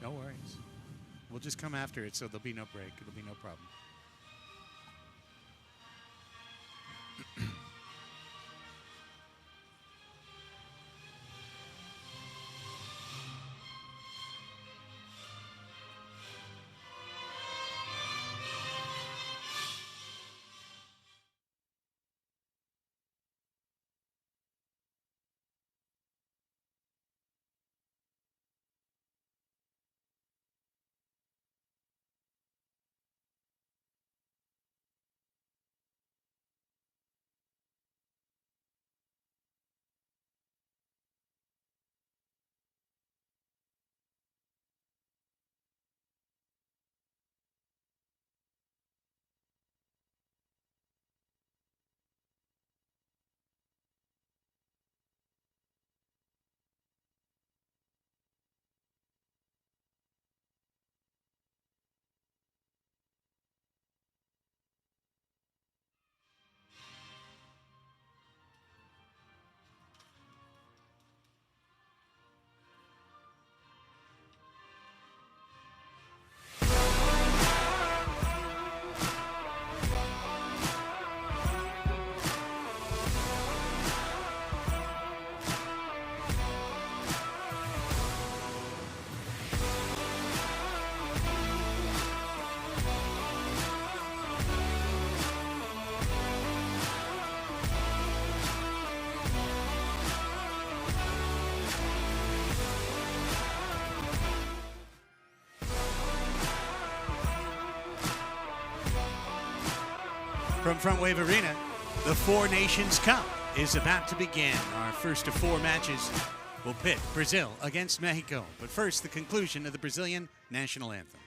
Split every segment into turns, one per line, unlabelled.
No worries. We'll just come after it, so there'll be no break. It'll be no problem. From Frontwave Arena, the Four Nations Cup is about to begin. Our first of four matches will pit Brazil against Mexico. But first, the conclusion of the Brazilian national anthem.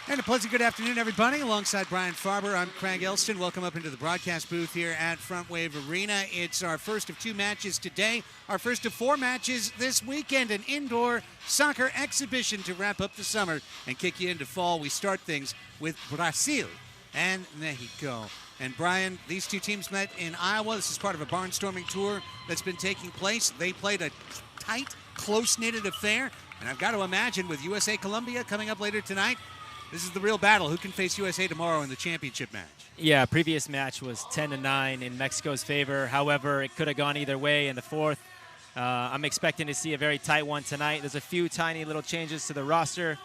And a pleasant good afternoon, everybody. Alongside Brian Farber, I'm Craig Elston. Welcome up into the broadcast booth here at Frontwave Arena. It's our first of two matches today, our first of four matches this weekend, an indoor soccer exhibition to wrap up the summer and kick you into fall. We start things with Brazil and Mexico. And Brian, these two teams met in Iowa. This is part of a barnstorming tour that's been taking place. They played a tight, close-knitted affair. And I've got to imagine with USA-Colombia coming up later tonight, this is the real battle. Who can face USA tomorrow in the championship match?
Yeah, previous match was 10-9 in Mexico's favor. However, it could have gone either way in the fourth. I'm expecting to see a very tight one tonight. There's a few tiny little changes to the roster.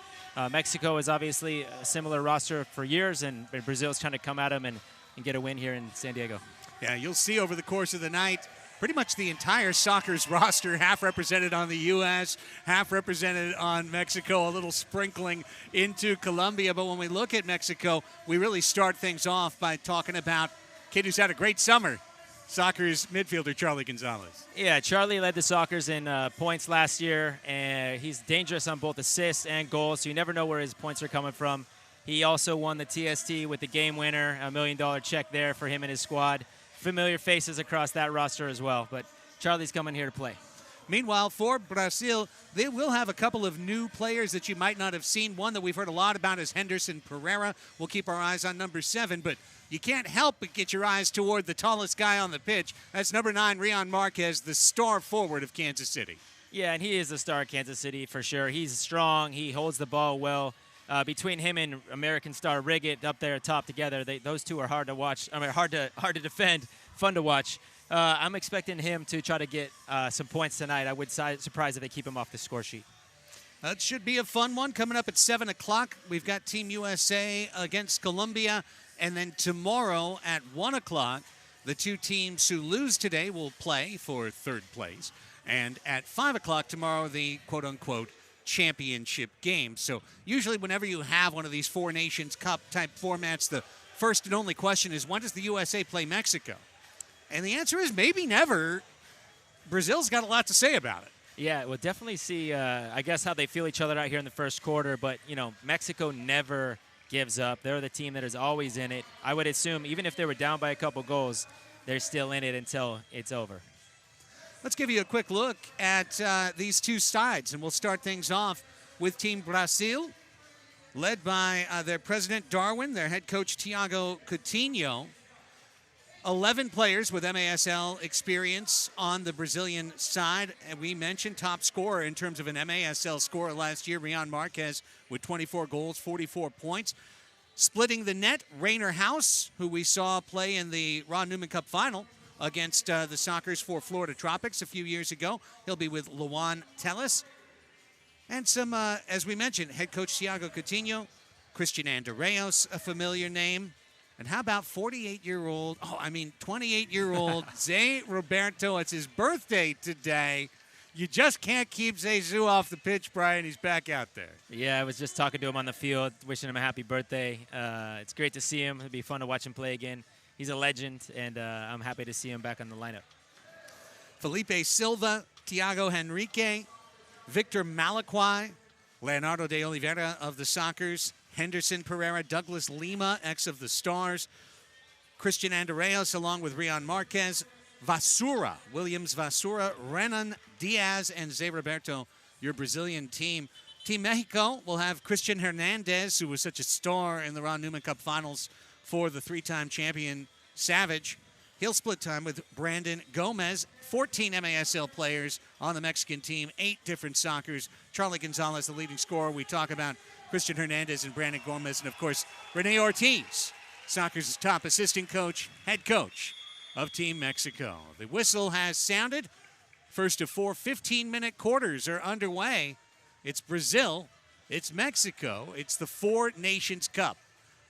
Mexico is obviously a similar roster for years, and Brazil's trying to come at them and get a win here in San Diego.
Yeah, you'll see over the course of the night pretty much the entire soccer's roster, half represented on the U.S., half represented on Mexico, a little sprinkling into Colombia. But when we look at Mexico, we really start things off by talking about a kid who's had a great summer, Soccer's midfielder Charlie Gonzalez.
Yeah, Charlie led the Sockers in points last year, and he's dangerous on both assists and goals, so you never know where his points are coming from. He also won the TST with the game winner, $1 million check there for him and his squad. Familiar faces across that roster as well, but Charlie's coming here to play.
Meanwhile, for Brazil, they will have a couple of new players that you might not have seen. One that we've heard a lot about is Henderson Pereira. We'll keep our eyes on number 7, but you can't help but get your eyes toward the tallest guy on the pitch. That's number 9, Rion Marquez, the star forward of Kansas City.
Yeah, and he is the star of Kansas City for sure. He's strong. He holds the ball well. Between him and American star Riggett up there top together, those two are hard to watch. I mean, hard to defend, fun to watch. I'm expecting him to try to get some points tonight. I would surprise if they keep him off the score sheet.
That should be a fun one. Coming up at 7 o'clock, we've got Team USA against Colombia. And then tomorrow at 1 o'clock, the two teams who lose today will play for third place. And at 5 o'clock tomorrow, the quote-unquote championship game. So usually whenever you have one of these Four Nations Cup type formats, the first and only question is, when does the USA play Mexico? And the answer is maybe never. Brazil's got a lot to say about it.
Yeah, we'll definitely see, I guess, how they feel each other out here in the first quarter. But, Mexico never gives up. They're the team that is always in it. I would assume even if they were down by a couple goals, they're still in it until it's over.
Let's give you a quick look at these two sides, and we'll start things off with Team Brazil, led by their president, Darwin, their head coach, Thiago Coutinho. 11 players with MASL experience on the Brazilian side. And we mentioned top scorer in terms of an MASL scorer last year, Rian Marquez, with 24 goals, 44 points. Splitting the net, Rainer House, who we saw play in the Ron Newman Cup final against the Sockers for Florida Tropics a few years ago. He'll be with Luan Telles. And some, as we mentioned, head coach Thiago Coutinho, Christian Andreas, a familiar name. And how about 28-year-old Zé Roberto? It's his birthday today. You just can't keep Zezou off the pitch, Brian. He's back out there.
Yeah, I was just talking to him on the field, wishing him a happy birthday. It's great to see him. It'll be fun to watch him play again. He's a legend, and I'm happy to see him back on the lineup.
Felipe Silva, Thiago Henrique, Victor Malaquai, Leonardo de Oliveira of the Sockers, Henderson Pereira, Douglas Lima, ex of the Stars, Christian Andreas, along with Rian Marquez, Vasura, Williams Vasura, Renan Diaz, and Zé Roberto, your Brazilian team. Team Mexico will have Christian Hernandez, who was such a star in the Ron Newman Cup finals for the three-time champion Savage. He'll split time with Brandon Gomez. 14 MASL players on the Mexican team, 8 different Sockers. Charlie Gonzalez, the leading scorer. We talk about Christian Hernandez and Brandon Gomez, and, of course, Rene Ortiz, Sockers' top assistant coach, head coach of Team Mexico. The whistle has sounded. First of 4 15-minute quarters are underway. It's Brazil. It's Mexico. It's the Four Nations Cup.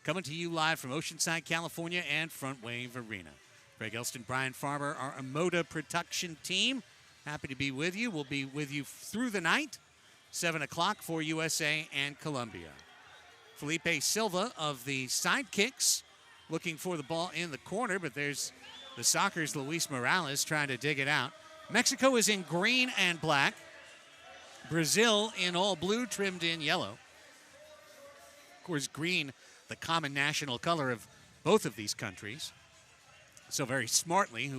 Coming to you live from Oceanside, California, and Frontwave Arena. Craig Elston, Brian Farber, our Amoda production team. Happy to be with you. We'll be with you through the night. 7 o'clock for USA and Colombia. Felipe Silva of the Sidekicks looking for the ball in the corner, but there's the Sockers' Luis Morales trying to dig it out. Mexico is in green and black. Brazil in all blue, trimmed in yellow. Of course, green, the common national color of both of these countries. So very smartly,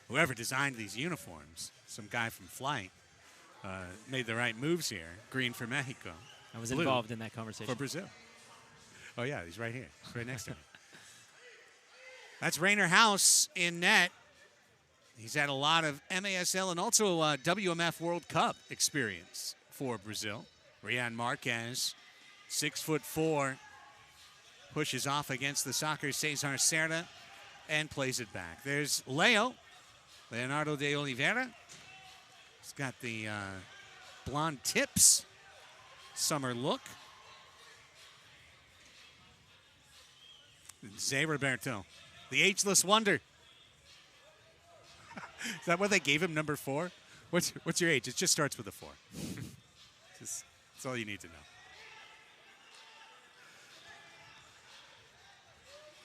whoever designed these uniforms, some guy from Flight, made the right moves here. Green for Mexico.
I was involved in that conversation.
For Brazil. Oh, yeah, he's right here. He's right next to me. That's Rainer House in net. He's had a lot of MASL and also WMF World Cup experience for Brazil. Rian Marquez, 6'4", pushes off against the Sockers' Cesar Cerda and plays it back. There's Leonardo de Oliveira. He's got the blonde tips, summer look. Zé Roberto, the ageless wonder. Is that what they gave him, number 4? What's your age? It just starts with a 4. That's all you need to know.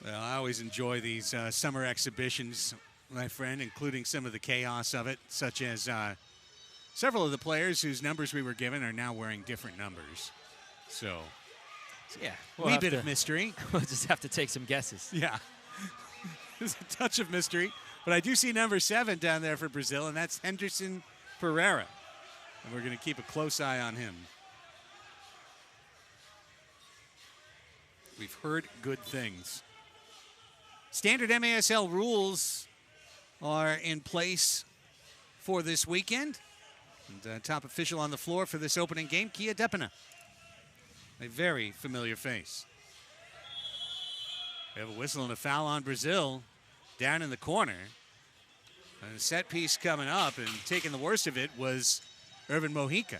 Well, I always enjoy these summer exhibitions, my friend, including some of the chaos of it, such as several of the players whose numbers we were given are now wearing different numbers. So yeah, wee bit of mystery.
We'll just have to take some guesses.
Yeah. There's a touch of mystery. But I do see number 7 down there for Brazil, and that's Henderson Pereira. And we're going to keep a close eye on him. We've heard good things. Standard MASL rules are in place for this weekend. And top official on the floor for this opening game, Kia Depina. A very familiar face. We have a whistle and a foul on Brazil down in the corner. And a set piece coming up, and taking the worst of it was Irvin Mojica.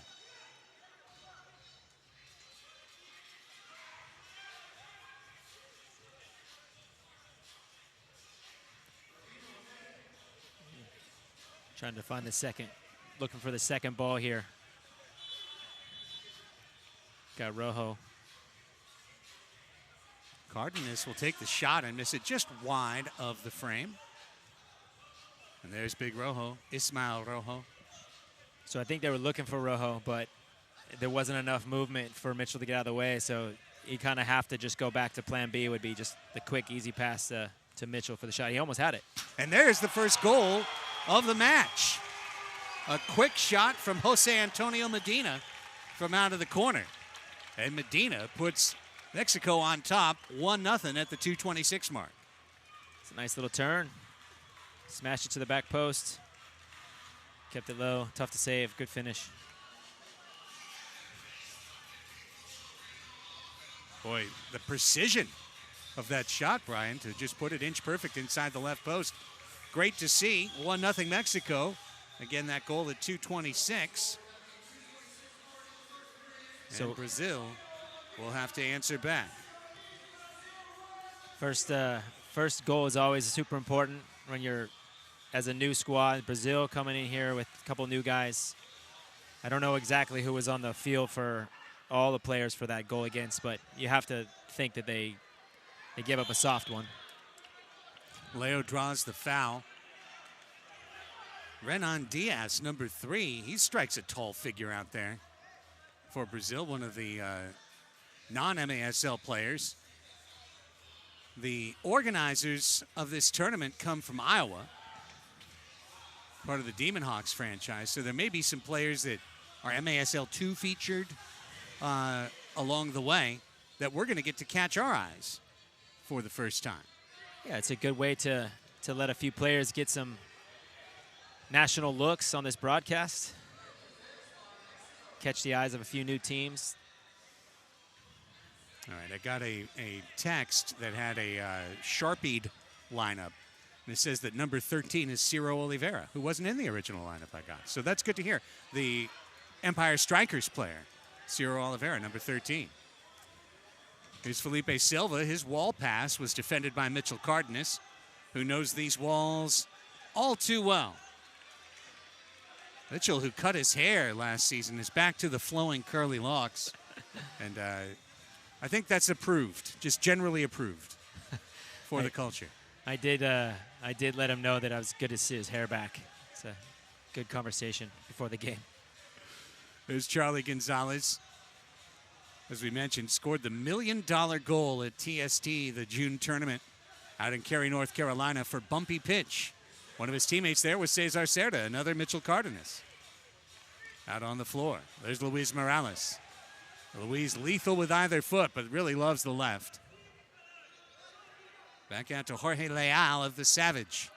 Trying to find the second, looking for the second ball here. got Rojo.
Cardenas will take the shot and miss it just wide of the frame. And there's big Rojo, Ismael Rojo.
So I think they were looking for Rojo, but there wasn't enough movement for Mitchell to get out of the way. So you kind of have to just go back to plan B, would be just the quick, easy pass to Mitchell for the shot. He almost had it.
And there's the first goal of the match. A quick shot from Jose Antonio Medina from out of the corner. And Medina puts Mexico on top, 1-0 at the 2:26 mark.
It's a nice little turn. Smashed it to the back post. Kept it low. Tough to save. Good finish.
Boy, the precision of that shot, Brian, to just put it inch perfect inside the left post. Great to see. 1-0 Mexico. Again, that goal at 2:26. So and Brazil will have to answer back.
First goal is always super important when you're as a new squad. Brazil coming in here with a couple new guys. I don't know exactly who was on the field for all the players for that goal against, but you have to think that they gave up a soft one.
Leo draws the foul. Renan Diaz, number 3, he strikes a tall figure out there for Brazil, one of the non-MASL players. The organizers of this tournament come from Iowa, part of the Demon Hawks franchise, so there may be some players that are MASL 2 featured along the way that we're going to get to catch our eyes for the first time.
Yeah, it's a good way to let a few players get some national looks on this broadcast. Catch the eyes of a few new teams.
All right, I got a text that had a Sharpied lineup. And it says that number 13 is Ciro Oliveira, who wasn't in the original lineup I got. So that's good to hear. The Empire Strikers player, Ciro Oliveira, number 13. Here's Felipe Silva. His wall pass was defended by Mitchell Cardenas, who knows these walls all too well. Mitchell, who cut his hair last season, is back to the flowing curly locks. And I think that's approved, just generally approved for the culture.
I did let him know that I was good to see his hair back. It's a good conversation before the game.
There's Charlie Gonzalez. As we mentioned, scored the $1 million goal at TST, the June tournament, out in Cary, North Carolina for Bumpy Pitch. One of his teammates there was Cesar Cerda, another Mitchell Cardenas. Out on the floor. There's Luis Morales. Luis lethal with either foot, but really loves the left. Back out to Jorge Leal of the Savage.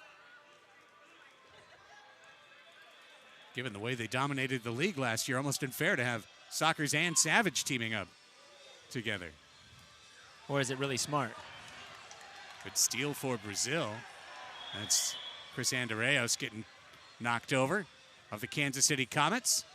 Given the way they dominated the league last year, almost unfair to have Sockers and Savage teaming up together.
Or is it really smart?
Good steal for Brazil. That's Chris Andreos getting knocked over of the Kansas City Comets.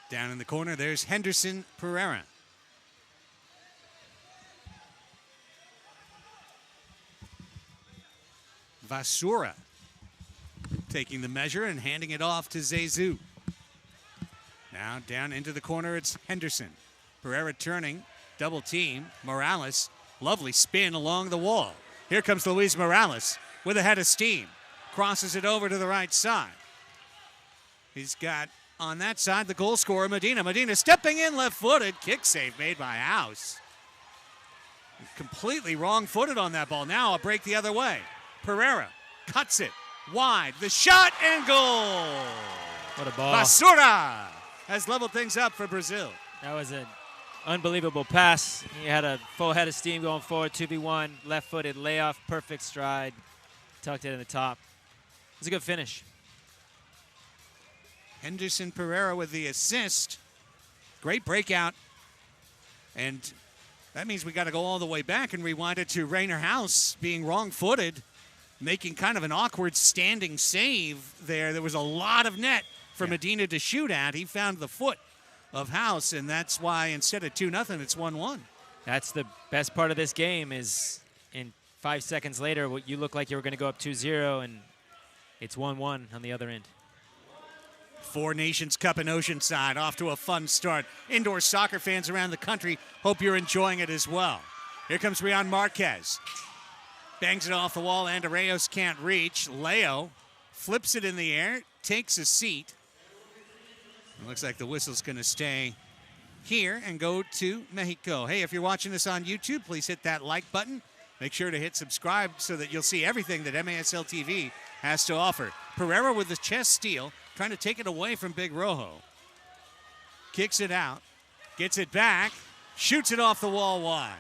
Down in the corner, there's Henderson Pereira. Vasura taking the measure and handing it off to Zezou. Now down into the corner, it's Henderson. Pereira turning, double team. Morales, lovely spin along the wall. Here comes Luis Morales with a head of steam. Crosses it over to the right side. He's got on that side the goal scorer, Medina. Medina stepping in left-footed. Kick save made by House. Completely wrong-footed on that ball. Now a break the other way. Pereira cuts it wide. The shot and goal.
What a ball.
Basura has leveled things up for Brazil.
That was an unbelievable pass. He had a full head of steam going forward, 2v1, left-footed layoff, perfect stride, tucked it in the top. It was a good finish.
Henderson Pereira with the assist. Great breakout. And that means we got to go all the way back and rewind it to Rainer House being wrong-footed, making kind of an awkward standing save there. There was a lot of net for Medina to shoot at. He found the foot of House, and that's why instead of 2-0, it's 1-1.
That's the best part of this game is in 5 seconds later, you look like you were going to go up 2-0, and it's 1-1 on the other end.
Four Nations Cup in Oceanside, off to a fun start. Indoor soccer fans around the country, hope you're enjoying it as well. Here comes Rion Marquez. Bangs it off the wall, and Arreos can't reach. Leo flips it in the air, takes a seat. It looks like the whistle's going to stay here and go to Mexico. Hey, if you're watching this on YouTube, please hit that like button. Make sure to hit subscribe so that you'll see everything that MASL TV has to offer. Pereira with the chest steal, trying to take it away from Big Rojo. Kicks it out, gets it back, shoots it off the wall wide.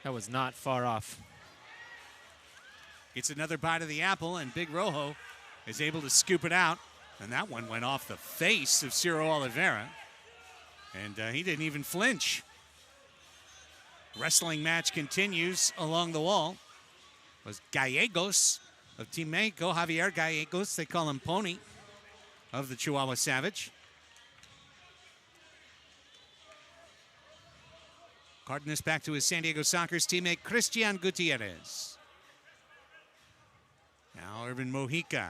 That was not far off.
Gets another bite of the apple, and Big Rojo is able to scoop it out. And that one went off the face of Ciro Oliveira. And he didn't even flinch. Wrestling match continues along the wall. It was Gallegos of Team Mexico, Javier Gallegos, they call him Pony, of the Chihuahua Savage. Cardenas back to his San Diego Soccer's teammate, Christian Gutierrez. Now Urban Mojica.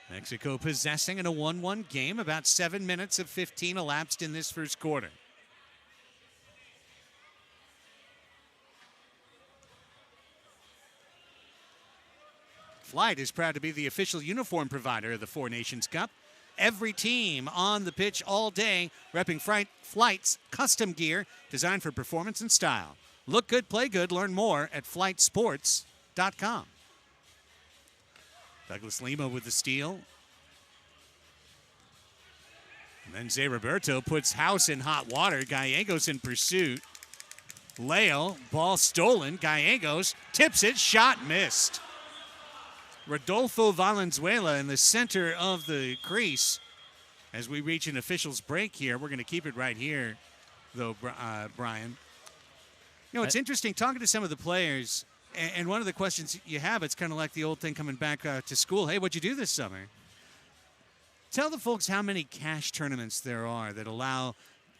Mexico possessing in a 1-1 game. About 7 minutes of 15 elapsed in this first quarter. Flight is proud to be the official uniform provider of the Four Nations Cup. Every team on the pitch all day, repping Flight's custom gear designed for performance and style. Look good, play good. Learn more at flightsports.com. Douglas Lima with the steal. And then Zé Roberto puts House in hot water. Gallegos in pursuit. Leo, ball stolen. Gallegos tips it, shot missed. Rodolfo Valenzuela in the center of the crease. As we reach an official's break here, we're going to keep it right here, though, Brian. You know, it's interesting talking to some of the players, and one of the questions you have, it's kind of like the old thing coming back to school. Hey, what'd you do this summer? Tell the folks how many cash tournaments there are that allow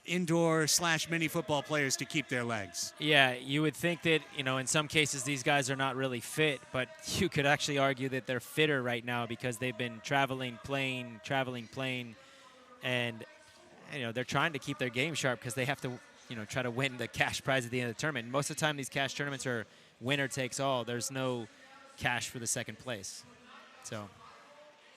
indoor/mini football players to keep their legs.
Yeah, you would think that, you know, in some cases these guys are not really fit, but you could actually argue that they're fitter right now because they've been traveling, playing, and, you know, they're trying to keep their game sharp because they have to, you know, try to win the cash prize at the end of the tournament. Most of the time these cash tournaments are winner takes all. There's no cash for the second place. So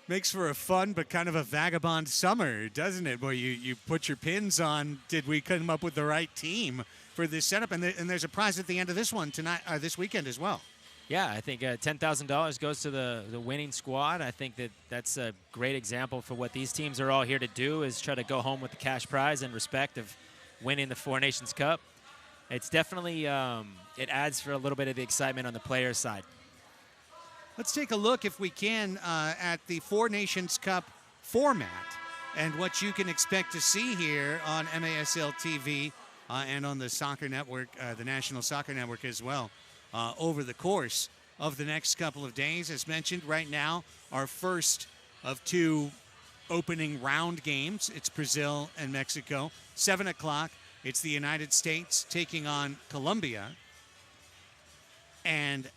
makes for a fun but kind of a vagabond summer, doesn't it? Where you put your pins on, did we come up with the right team for this setup? And there's a prize at the end of this one tonight, this weekend as well.
Yeah, I think $10,000 goes to the winning squad. I think that's a great example for what these teams are all here to do, is try to go home with the cash prize in respect of winning the Four Nations Cup. It's definitely, it adds for a little bit of the excitement on the players' side.
Let's take a look, if we can, at the Four Nations Cup format and what you can expect to see here on MASL TV and on the Soccer Network, the National Soccer Network as well, over the course of the next couple of days. As mentioned, right now, our first of two opening round games. It's Brazil and Mexico. 7 o'clock, it's the United States taking on Colombia. And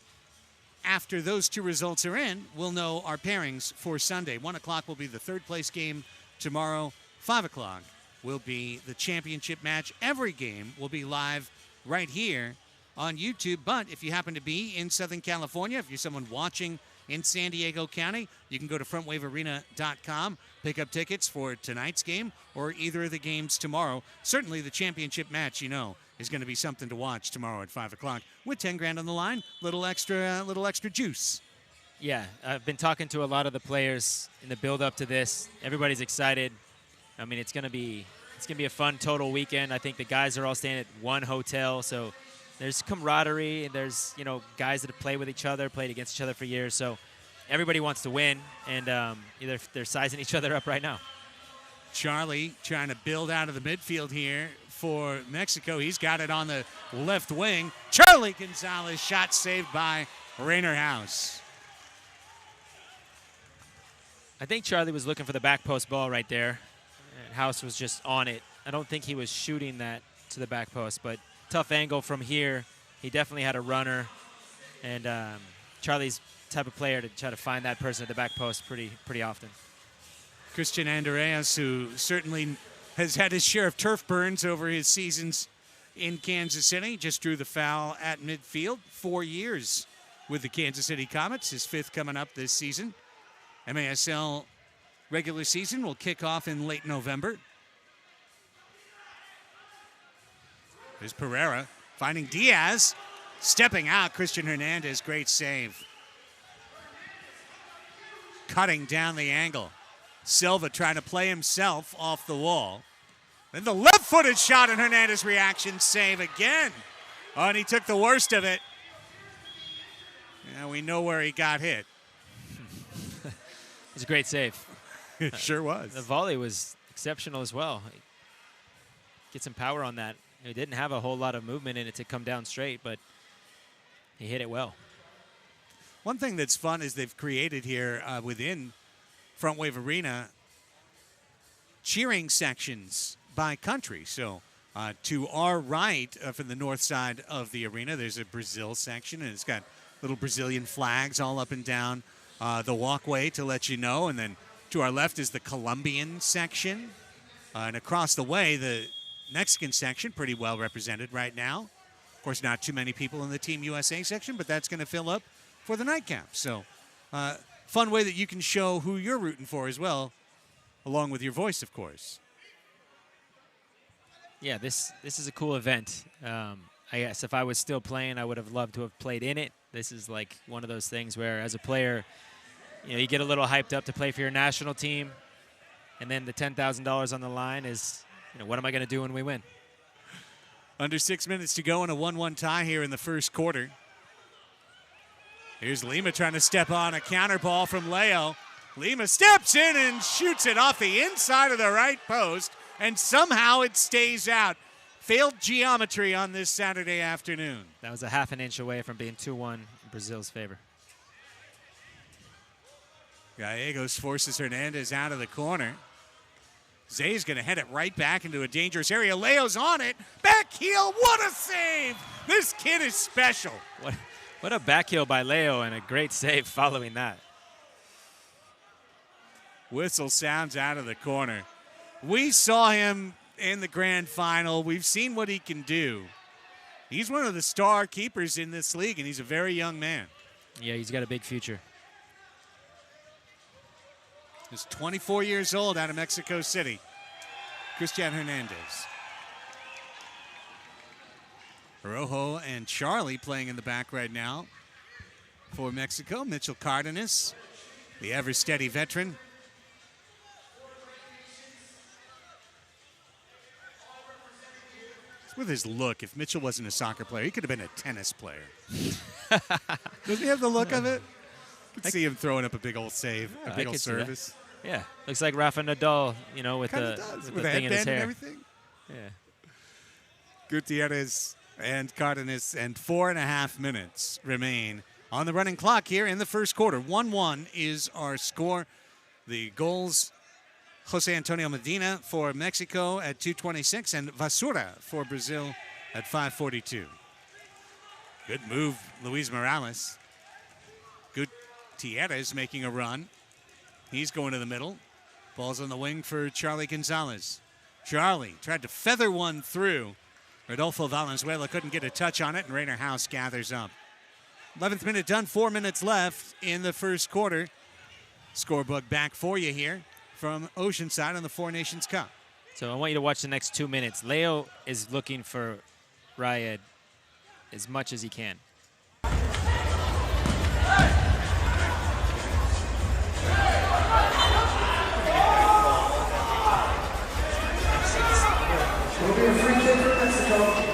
after those two results are in, we'll know our pairings for Sunday. 1 o'clock will be the third place game tomorrow. 5 o'clock will be the championship match. Every game will be live right here on YouTube. But if you happen to be in Southern California, if you're someone watching in San Diego County, you can go to frontwavearena.com, pick up tickets for tonight's game or either of the games tomorrow. Certainly the championship match, you know, is going to be something to watch tomorrow at 5 o'clock with 10 grand on the line. Little extra juice.
Yeah, I've been talking to a lot of the players in the build up to this. Everybody's excited. I mean, it's going to be a fun total weekend. I think the guys are all staying at one hotel, so there's camaraderie, and there's, you know, guys that have played with each other, played against each other for years. So everybody wants to win, and they're sizing each other up right now. Charlie
trying to build out of the midfield here for Mexico. He's got it on the left wing. Charlie Gonzalez, shot saved by Rainer House.
I think Charlie was looking for the back post ball right there. And House was just on it I don't think he was shooting that to the back post, but tough angle from here. He definitely had a runner, and Charlie's type of player to try to find that person at the back post pretty often.
Christian Andreas, who certainly has had his share of turf burns over his seasons in Kansas City, just drew the foul at midfield. 4 years with the Kansas City Comets, his 5th coming up this season. MASL regular season will kick off in late November. There's Pereira finding Diaz, stepping out. Christian Hernandez, great save. Cutting down the angle. Silva trying to play himself off the wall. Then the left-footed shot, and Hernandez reaction save again. Oh, and he took the worst of it. Yeah, we know where he got hit.
It's a great save.
It sure was.
The volley was exceptional as well. Get some power on that. He didn't have a whole lot of movement in it to come down straight, but he hit it well.
One thing that's fun is they've created here within Frontwave Arena cheering sections by country. So to our right from the north side of the arena, there's a Brazil section, and it's got little Brazilian flags all up and down the walkway to let you know. And then to our left is the Colombian section. And across the way, the Mexican section, pretty well represented right now. Of course, not too many people in the Team USA section, but that's going to fill up for the nightcap. So fun way that you can show who you're rooting for as well, along with your voice, of course.
Yeah, this is a cool event. I guess if I was still playing, I would have loved to have played in it. This is like one of those things where, as a player, you get a little hyped up to play for your national team, and then the $10,000 on the line is, what am I going to do when we win?
Under 6 minutes to go in a 1-1 tie here in the first quarter. Here's Lima trying to step on a counter ball from Leo. Lima steps in and shoots it off the inside of the right post, and somehow it stays out. Failed geometry on this Saturday afternoon.
That was a half an inch away from being 2-1 in Brazil's favor.
Gallegos forces Hernandez out of the corner. Zay's going to head it right back into a dangerous area. Leo's on it. Back heel. What a save. This kid is special.
What a back heel by Leo, and a great save following that.
Whistle sounds out of the corner. We saw him in the grand final. We've seen what he can do. He's one of the star keepers in this league, and he's a very young man.
Yeah, he's got a big future.
He's 24 years old, out of Mexico City. Christian Hernandez. Rojo and Charlie playing in the back right now for Mexico. Mitchell Cardenas, the ever-steady veteran. With his look, if Mitchell wasn't a soccer player, he could have been a tennis player. Doesn't he have the look of it? I could see him throwing up a big old save, a big old service.
Yeah, looks like Rafa Nadal, with
Kinda
the
with
thing in his hair.
and everything.
Yeah.
Gutierrez and Cardenas, and 4.5 minutes remain on the running clock here in the first quarter. 1-1 is our score. The goals, Jose Antonio Medina for Mexico at 2:26 and Vasura for Brazil at 5:42. Good move, Luis Morales. Gutierrez making a run. He's going to the middle. Ball's on the wing for Charlie Gonzalez. Charlie tried to feather one through. Rodolfo Valenzuela couldn't get a touch on it, and Rainer House gathers up. 11th minute done, 4 minutes left in the first quarter. Scorebook back for you here from Oceanside on the Four Nations Cup.
So I want you to watch the next 2 minutes. Leo is looking for Rayed as much as he can.
Will be a free kick for Mexico.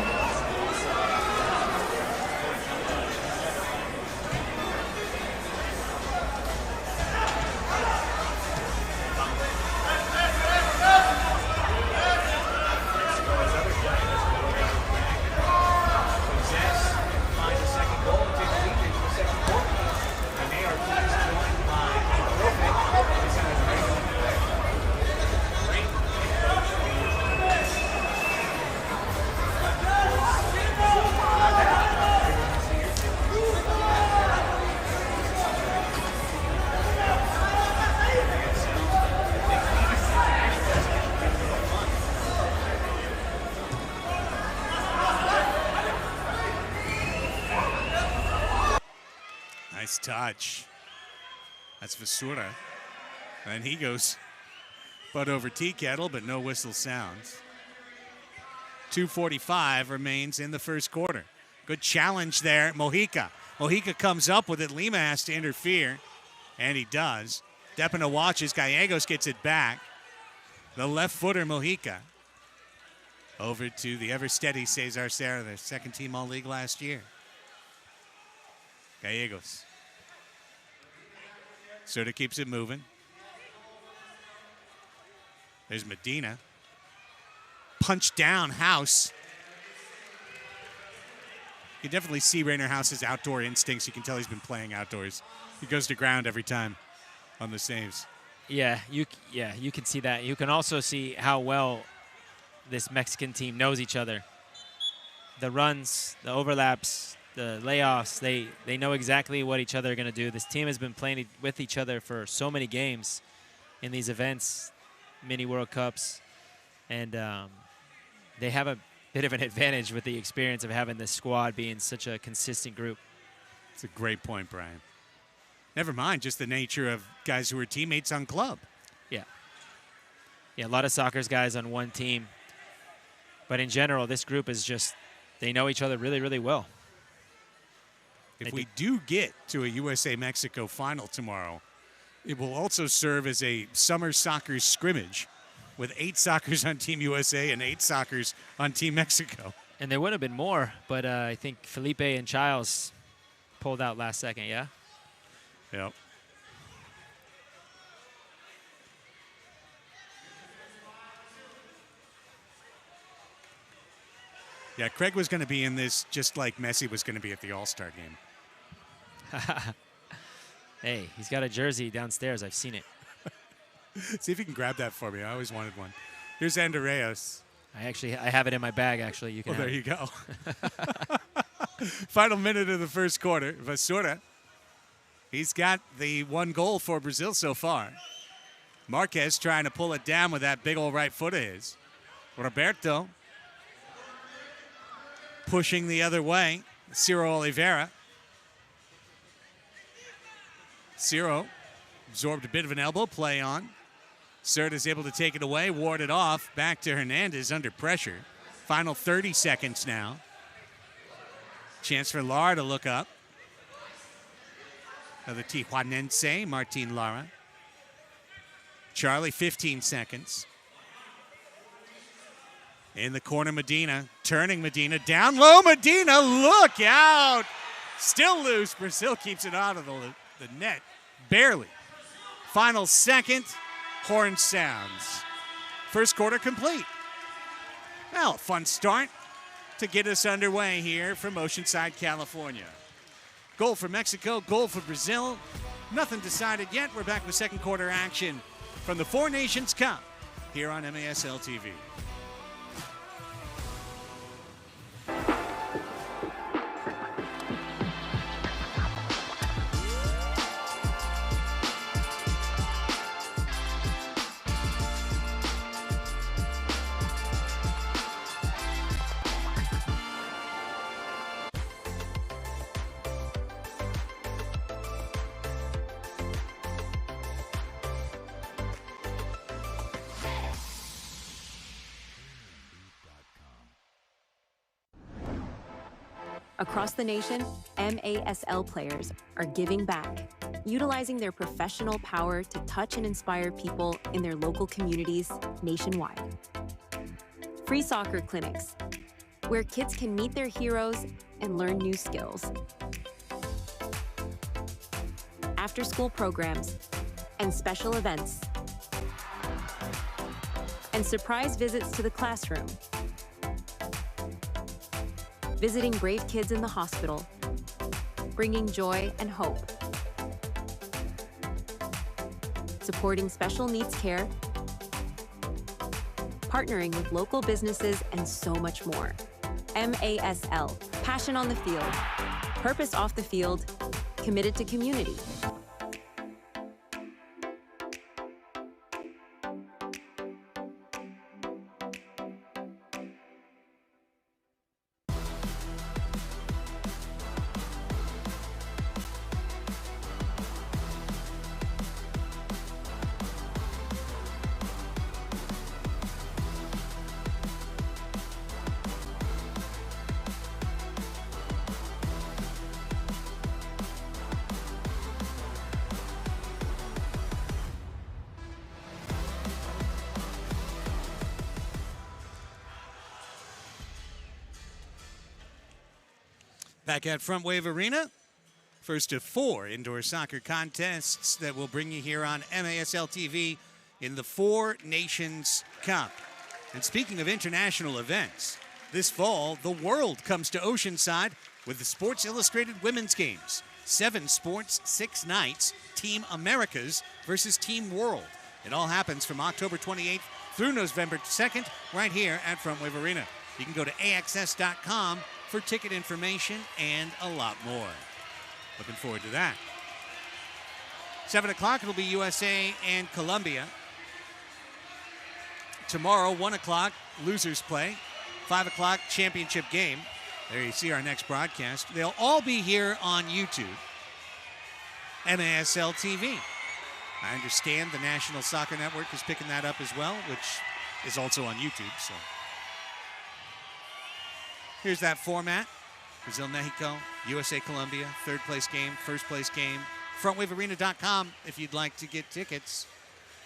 Finds Nice touch. That's Vasura. And he goes butt over tea kettle, but no whistle sounds. 2:45 remains in the first quarter. Good challenge there, Mojica. Mojica comes up with it. Lima has to interfere, and he does. Depina watches. Gallegos gets it back. The left footer, Mojica. Over to the ever-steady Cesar Serra, the second team All-League last year. Gallegos. Serta keeps it moving. There's Medina. Punch down House. You can definitely see Rainer House's outdoor instincts. You can tell he's been playing outdoors. He goes to ground every time on the saves.
Yeah, you can see that. You can also see how well this Mexican team knows each other. The runs, the overlaps, the layoffs, they know exactly what each other are going to do. This team has been playing with each other for so many games in these events, mini World Cups, and they have a bit of an advantage with the experience of having this squad being such a consistent group.
It's a great point, Brian. Never mind just the nature of guys who are teammates on club.
Yeah. Yeah, a lot of soccer guys on one team. But in general, this group is just, they know each other really, really well.
If we do get to a USA-Mexico final tomorrow, it will also serve as a summer soccer scrimmage with 8 Soccers on Team USA and 8 Soccers on Team Mexico.
And there would have been more, but I think Felipe and Childs pulled out last second, yeah?
Yep. Yeah, Craig was going to be in this just like Messi was going to be at the All-Star game.
Hey, he's got a jersey downstairs. I've seen it.
See if you can grab that for me. I always wanted one. Here's Andreas.
I have it in my bag, actually. You can
Well,
have
there
it.
you go. Final minute of the first quarter. Vasura. He's got the 1 goal for Brazil so far. Marquez trying to pull it down with that big old right foot of his. Roberto pushing the other way. Ciro Oliveira. Ciro absorbed a bit of an elbow play on. Serta is able to take it away, ward it off. Back to Hernandez under pressure. Final 30 seconds now. Chance for Lara to look up. Another Tijuanense, Martin Lara. Charlie, 15 seconds. In the corner, Medina. Turning Medina. Down low, Medina. Look out. Still loose. Brazil keeps it out of the net. Barely. Final second. Horn sounds. First quarter complete. Well, fun start to get us underway here from Oceanside, California. Goal for Mexico, goal for Brazil. Nothing decided yet. We're back with second quarter action from the Four Nations Cup here on MASL TV.
Across the nation, MASL players are giving back, utilizing their professional power to touch and inspire people in their local communities nationwide. Free soccer clinics, where kids can meet their heroes and learn new skills. After-school programs and special events. And surprise visits to the classroom. Visiting brave kids in the hospital, bringing joy and hope. Supporting special needs care, partnering with local businesses, and so much more. MASL, passion on the field, purpose off the field, committed to community.
Back at Frontwave Arena, first of 4 indoor soccer contests that will bring you here on MASL TV in the Four Nations Cup. And speaking of international events, this fall, the world comes to Oceanside with the Sports Illustrated Women's Games. 7 sports, 6 nights, Team Americas versus Team World. It all happens from October 28th through November 2nd right here at Frontwave Arena. You can go to AXS.com for ticket information and a lot more. Looking forward to that. 7 o'clock, it'll be USA and Colombia. Tomorrow, 1 o'clock, losers play. 5 o'clock, championship game. There you see our next broadcast. They'll all be here on YouTube. MASL TV. I understand the National Soccer Network is picking that up as well, which is also on YouTube. So here's that format. Brazil, Mexico, USA, Colombia, third place game, first place game. Frontwavearena.com if you'd like to get tickets.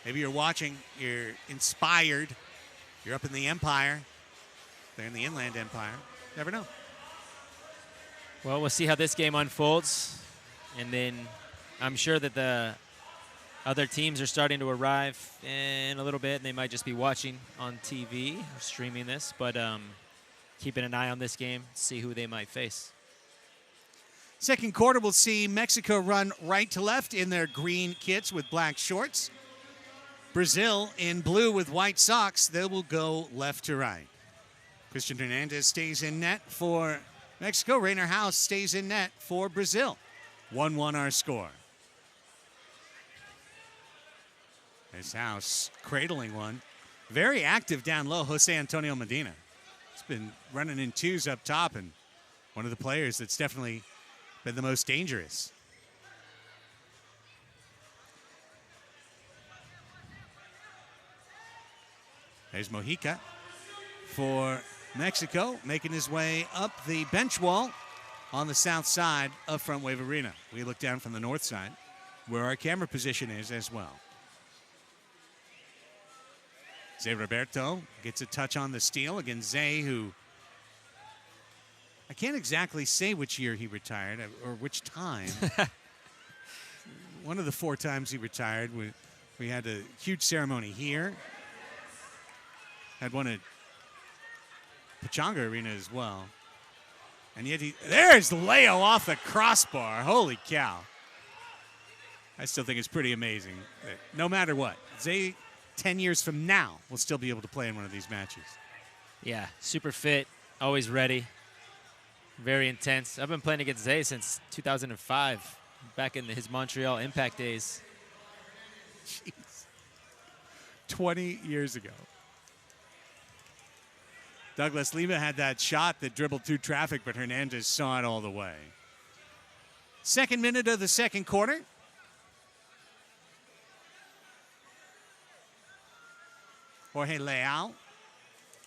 Maybe you're watching, you're inspired, you're up in the Empire. They're in the Inland Empire. Never know.
Well, we'll see how this game unfolds. And then I'm sure that the other teams are starting to arrive in a little bit, and they might just be watching on TV or streaming this. But keeping an eye on this game, see who they might face.
Second quarter, we'll see Mexico run right to left in their green kits with black shorts. Brazil in blue with white socks. They will go left to right. Christian Hernandez stays in net for Mexico. Rainer House stays in net for Brazil. 1-1 our score. There's House cradling one. Very active down low, Jose Antonio Medina. He's been running in twos up top and one of the players that's definitely been the most dangerous. There's Mojica for Mexico, making his way up the bench wall on the south side of Frontwave Arena. We look down from the north side, where our camera position is as well. Zé Roberto gets a touch on the steal against Zé, who I can't exactly say which year he retired or which time. One of the 4 times he retired, we had a huge ceremony here. Had one at Pachanga Arena as well. And yet there's Leo off the crossbar. Holy cow. I still think it's pretty amazing that no matter what, Zay 10 years from now will still be able to play in one of these matches.
Yeah, super fit, always ready, very intense. I've been playing against Zay since 2005, back in his Montreal Impact days.
Jeez. 20 years ago. Douglas Lima had that shot that dribbled through traffic, but Hernandez saw it all the way. Second minute of the second quarter. Jorge Leal,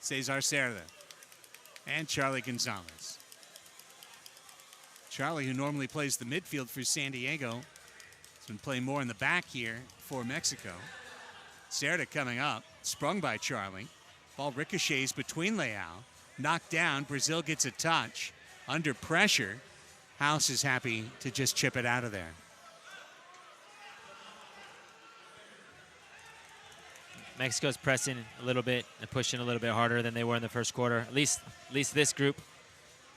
Cesar Cerda, and Charlie Gonzalez. Charlie, who normally plays the midfield for San Diego, has been playing more in the back here for Mexico. Cerda coming up, sprung by Charlie. Ball ricochets between Leal, knocked down. Brazil gets a touch. Under pressure, House is happy to just chip it out of there.
Mexico's pressing a little bit and pushing a little bit harder than they were in the first quarter. At least this group.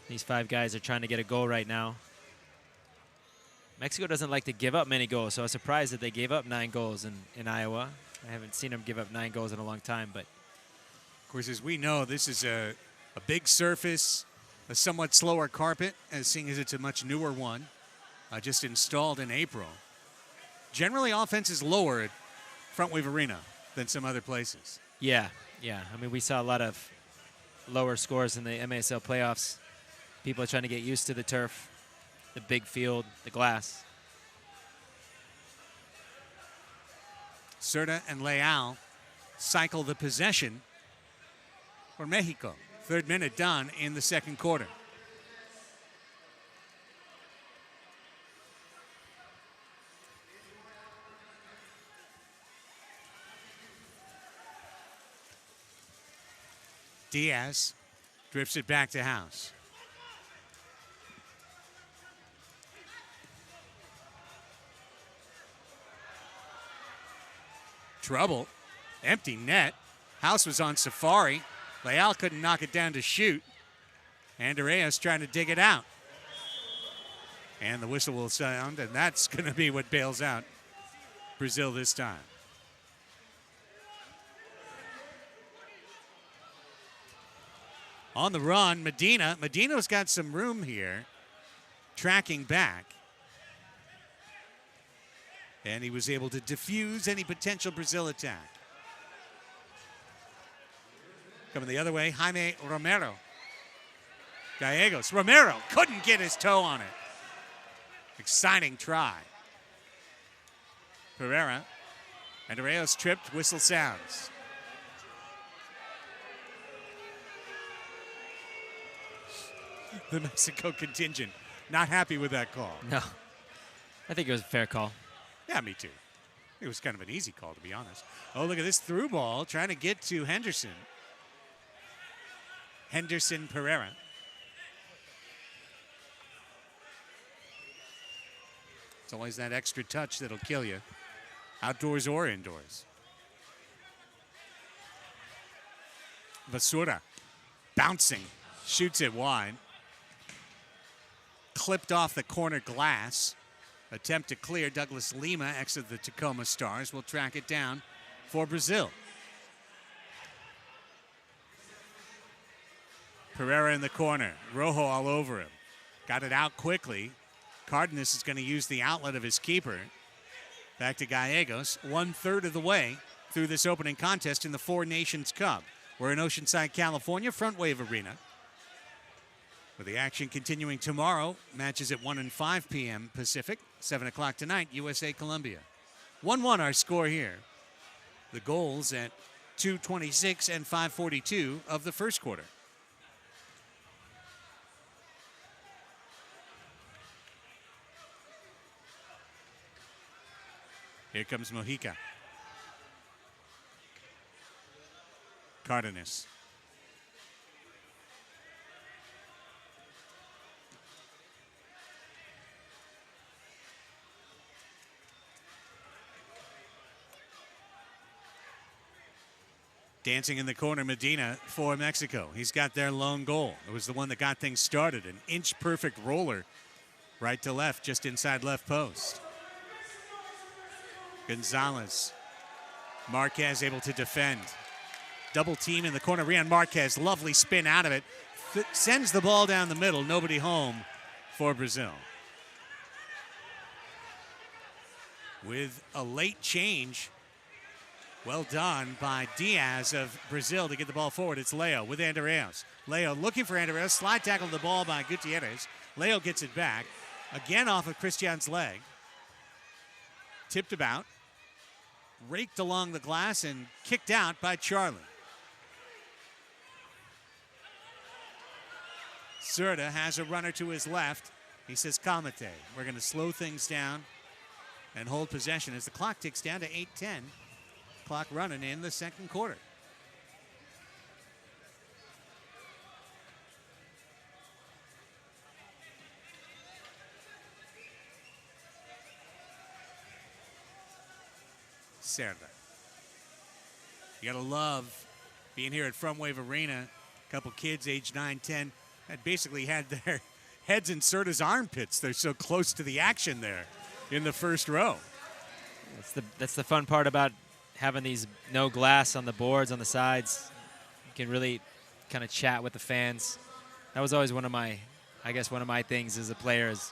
These 5 guys are trying to get a goal right now. Mexico doesn't like to give up many goals, so I was surprised that they gave up 9 goals in Iowa. I haven't seen them give up 9 goals in a long time, but
of course, as we know, this is a big surface, a somewhat slower carpet, as seeing as it's a much newer one, just installed in April. Generally, offense is lower at Frontwave Arena than some other places.
Yeah. I mean, we saw a lot of lower scores in the MASL playoffs. People are trying to get used to the turf, the big field, the glass.
Cerda and Leal cycle the possession for Mexico. 3rd minute done in the second quarter. Diaz drifts it back to House. trouble. Empty net. House was on safari. Leal couldn't knock it down to shoot. Andreas trying to dig it out. And the whistle will sound, and that's going to be what bails out Brazil this time. On the run, Medina. Medina's got some room here, tracking back. And he was able to defuse any potential Brazil attack. Coming the other way, Jaime Romero. Gallegos. Romero couldn't get his toe on it. Exciting try. Pereira. Andreas tripped, whistle sounds. The Mexico contingent not happy with that call.
No. I think it was a fair call.
Yeah, me too. It was kind of an easy call, to be honest. Oh, look at this through ball trying to get to Henderson. Henderson Pereira. It's always that extra touch that'll kill you, outdoors or indoors. Basura bouncing, shoots it wide. Clipped off the corner glass. Attempt to clear. Douglas Lima, ex of the Tacoma Stars, will track it down for Brazil. Pereira in the corner. Rojo all over him. Got it out quickly. Cardenas is going to use the outlet of his keeper. Back to Gallegos. 1/3 of the way through this opening contest in the Four Nations Cup. We're in Oceanside, California, Frontwave Arena. With the action continuing tomorrow, matches at 1 and 5 p.m. Pacific, 7 o'clock tonight, USA Colombia. 1-1 our score here. The goals at 2:26 and 5:42 of the first quarter. Here comes Mojica. Cardenas. Dancing in the corner, Medina for Mexico. He's got their lone goal. It was the one that got things started. An inch-perfect roller right to left, just inside left post. Gonzalez. Marquez able to defend. Double team in the corner. Rian Marquez, lovely spin out of it. Sends the ball down the middle. Nobody home for Brazil. With a late change. Well done by Diaz of Brazil to get the ball forward. It's Leo with Andreas. Leo looking for Andreas. Slide tackle the ball by Gutierrez. Leo gets it back. Again off of Christian's leg. Tipped about. Raked along the glass and kicked out by Charlie. Serta has a runner to his left. He says, Kamate. We're going to slow things down and hold possession as the clock ticks down to 8:10. Clock running in the second quarter. Serta. You gotta love being here at Frontwave Arena. A couple kids, age 9, 10, that basically had their heads in Serta's armpits. They're so close to the action there in the first row.
That's the fun part about having these no glass on the boards, on the sides. You can really kind of chat with the fans. That was always one of my things as a player is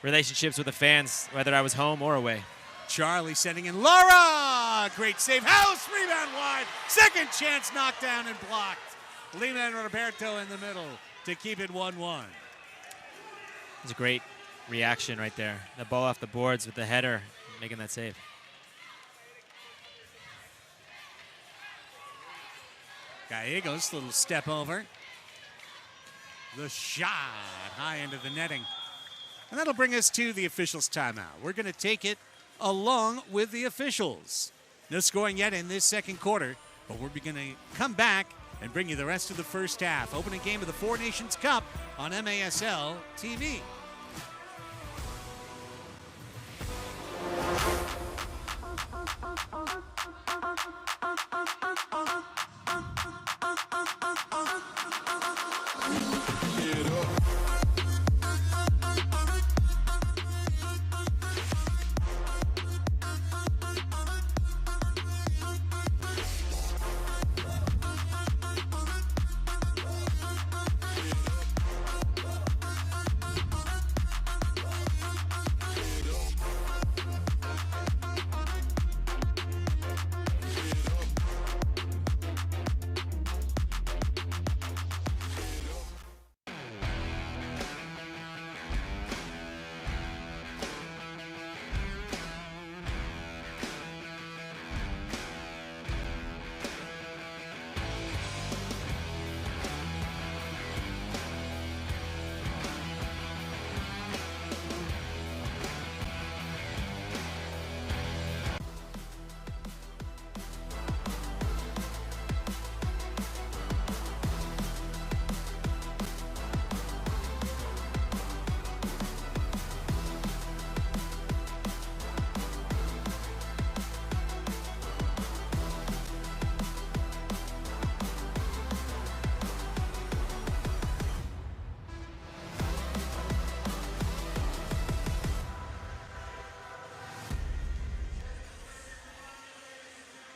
relationships with the fans, whether I was home or away.
Charlie sending in Lara. Great save. House, rebound wide. Second chance knockdown and blocked. Lima and Roberto in the middle to keep it 1-1.
It's a great reaction right there. The ball off the boards with the header, making that save.
Gallegos, little step over. The shot high into the netting. And that'll bring us to the officials' timeout. We're going to take it along with the officials. No scoring yet in this second quarter, but we're going to come back and bring you the rest of the first half. Opening game of the Four Nations Cup on MASL TV.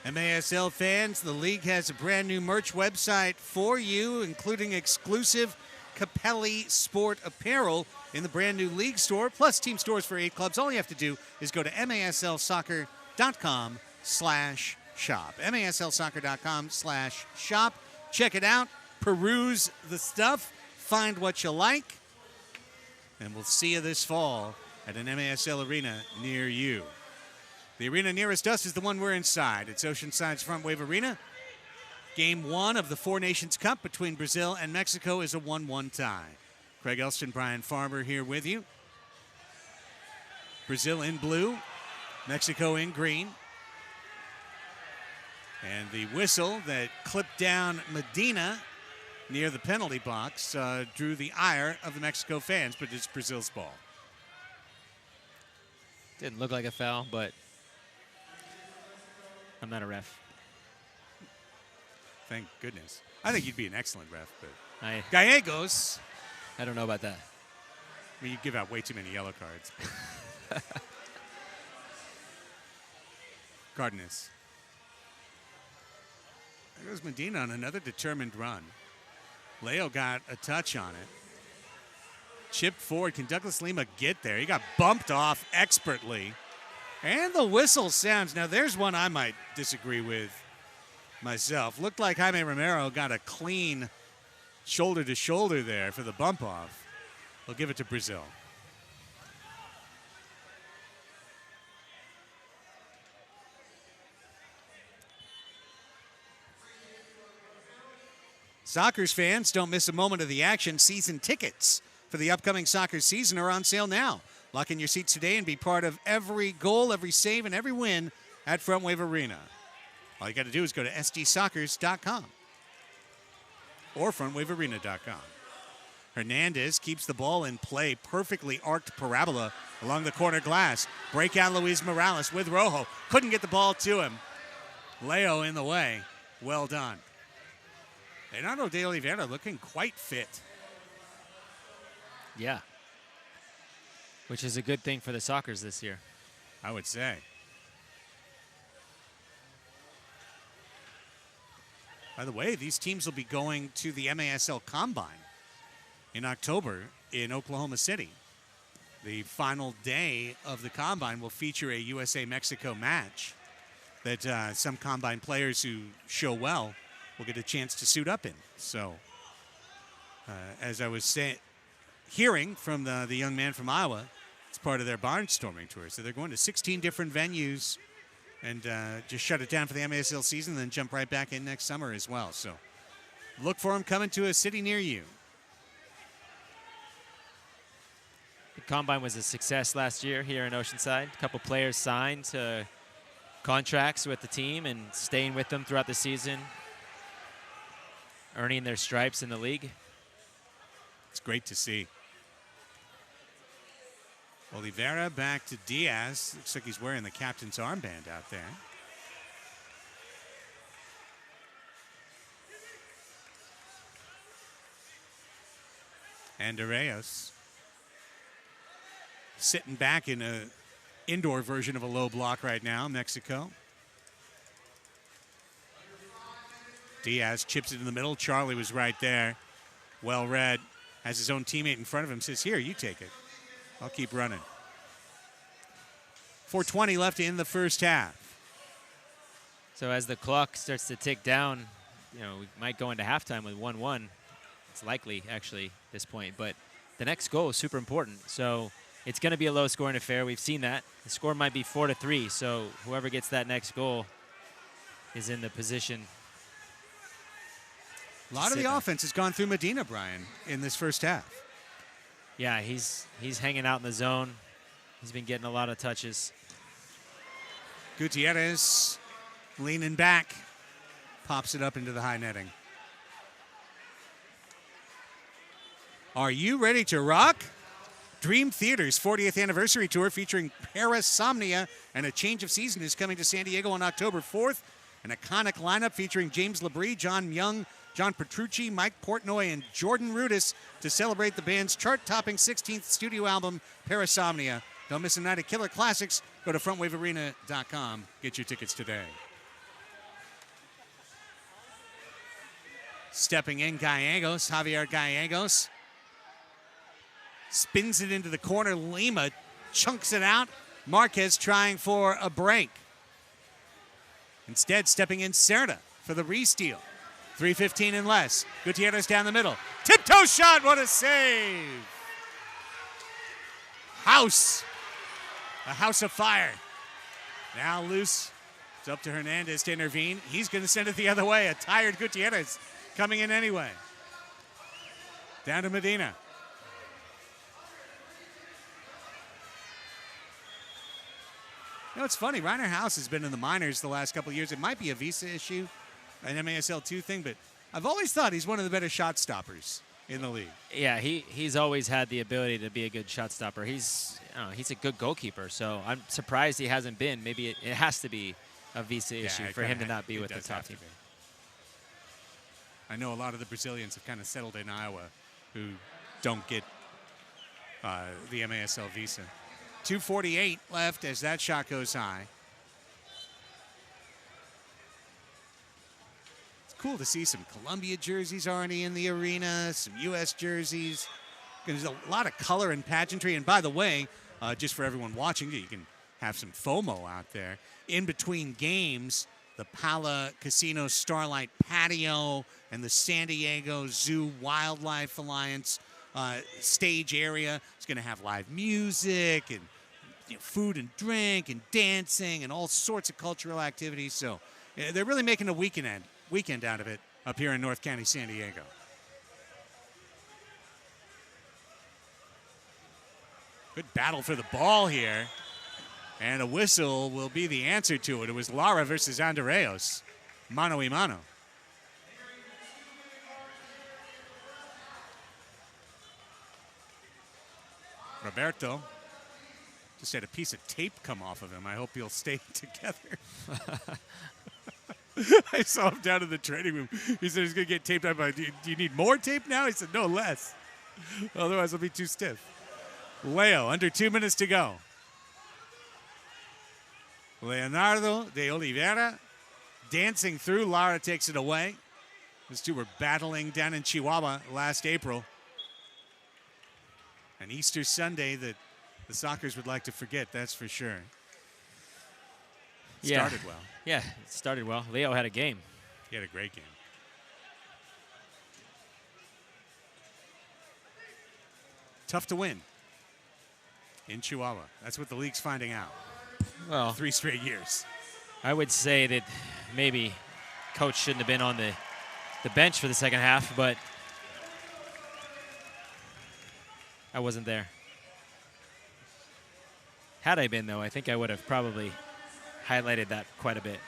MASL fans, the league has a brand new merch website for you, including exclusive Capelli Sport apparel in the brand new league store, plus team stores for 8 clubs. All you have to do is go to maslsoccer.com/shop. maslsoccer.com/shop. Check it out, peruse the stuff, find what you like, and we'll see you this fall at an MASL arena near you. The arena nearest us is the one we're inside. It's Oceanside's Frontwave Arena. Game 1 of the Four Nations Cup between Brazil and Mexico is a 1-1 tie. Craig Elston, Brian Farber here with you. Brazil in blue, Mexico in green. And the whistle that clipped down Medina near the penalty box drew the ire of the Mexico fans, but it's Brazil's ball.
Didn't look like a foul, but I'm not a ref.
Thank goodness. I think you'd be an excellent ref, but
Gallegos, I don't know about that.
I mean, you give out way too many yellow cards. Cardenas. There goes Medina on another determined run. Leo got a touch on it. Chipped forward. Can Douglas Lima get there? He got bumped off expertly. And the whistle sounds. Now, there's one I might disagree with myself. Looked like Jaime Romero got a clean shoulder-to-shoulder there for the bump-off. We'll give it to Brazil. Soccer's fans, don't miss a moment of the action. Season tickets for the upcoming soccer season are on sale now. Lock in your seats today and be part of every goal, every save, and every win at Frontwave Arena. All you got to do is go to sdsoccers.com or frontwavearena.com. Hernandez keeps the ball in play. Perfectly arced parabola along the corner glass. Breakout Luis Morales with Rojo. Couldn't get the ball to him. Leo in the way. Well done. Leonardo de Oliveira looking quite fit.
Yeah. Which is a good thing for the Soccers this year,
I would say. By the way, these teams will be going to the MASL Combine in October in Oklahoma City. The final day of the Combine will feature a USA-Mexico match that some Combine players who show well will get a chance to suit up in. So, as I was hearing from the young man from Iowa, it's part of their barnstorming tour. So they're going to 16 different venues and just shut it down for the MASL season and then jump right back in next summer as well. So look for them coming to a city near you.
The Combine was a success last year here in Oceanside. A couple players signed contracts with the team and staying with them throughout the season, earning their stripes in the league.
It's great to see. Oliveira back to Diaz. Looks like he's wearing the captain's armband out there. And Arreos sitting back in a indoor version of a low block right now, Mexico. Diaz chips it in the middle. Charlie was right there. Well read. Has his own teammate in front of him. Says, here, you take it. I'll keep running. 4:20 left in the first half.
So as the clock starts to tick down, we might go into halftime with 1-1. It's likely, actually, at this point. But the next goal is super important. So it's going to be a low-scoring affair. We've seen that. The score might be 4-3. So whoever gets that next goal is in the position.
A lot of the offense has gone through Medina, Brian, in this first half.
Yeah, he's hanging out in the zone. He's been getting a lot of touches.
Gutierrez leaning back, pops it up into the high netting. Are you ready to rock? Dream Theater's 40th anniversary tour featuring Parasomnia and a Change of Season is coming to San Diego on October 4th. An iconic lineup featuring James Labrie, John Young, John Petrucci, Mike Portnoy, and Jordan Rudess to celebrate the band's chart-topping 16th studio album, Parasomnia. Don't miss a night of killer classics. Go to frontwavearena.com. Get your tickets today. Stepping in, Gallegos, Javier Gallegos. Spins it into the corner. Lima chunks it out. Marquez trying for a break. Instead, stepping in Cerda for the re-steal. 3:15 and less. Gutierrez down the middle. Tiptoe shot. What a save. House. A house of fire. Now loose. It's up to Hernandez to intervene. He's going to send it the other way. A tired Gutierrez coming in anyway. Down to Medina. It's funny. Reiner House has been in the minors the last couple of years. It might be a visa issue, an MASL2 thing, but I've always thought he's one of the better shot stoppers in the league.
Yeah, he's always had the ability to be a good shot stopper. He's a good goalkeeper, so I'm surprised he hasn't been. Maybe it has to be a visa issue for him to not be with the top team.
I know a lot of the Brazilians have kind of settled in Iowa who don't get the MASL visa. 2:48 left as that shot goes high. It's cool to see some Columbia jerseys already in the arena, some U.S. jerseys. There's a lot of color and pageantry. And by the way, just for everyone watching, you can have some FOMO out there. In between games, the Pala Casino Starlight Patio and the San Diego Zoo Wildlife Alliance stage area is going to have live music and food and drink and dancing and all sorts of cultural activities. So they're really making a weekend out of it up here in North County, San Diego. Good battle for the ball here. And a whistle will be the answer to it. It was Lara versus Andreos. Mano y mano. Roberto just had a piece of tape come off of him. I hope he'll stay together. I saw him down in the training room. He said he's going to get taped up. Do you need more tape now? He said, no, less. Otherwise, it'll be too stiff. Leo, under 2 minutes to go. Leonardo de Oliveira dancing through. Lara takes it away. Those two were battling down in Chihuahua last April. An Easter Sunday that the Sockers would like to forget, that's for sure. Started well.
Yeah, it started well. Leo had a game.
He had a great game. Tough to win in Chihuahua. That's what the league's finding out.
Well,
3 straight years.
I would say that maybe coach shouldn't have been on the bench for the second half, but I wasn't there. Had I been, though, I think I would have probably highlighted that quite a bit,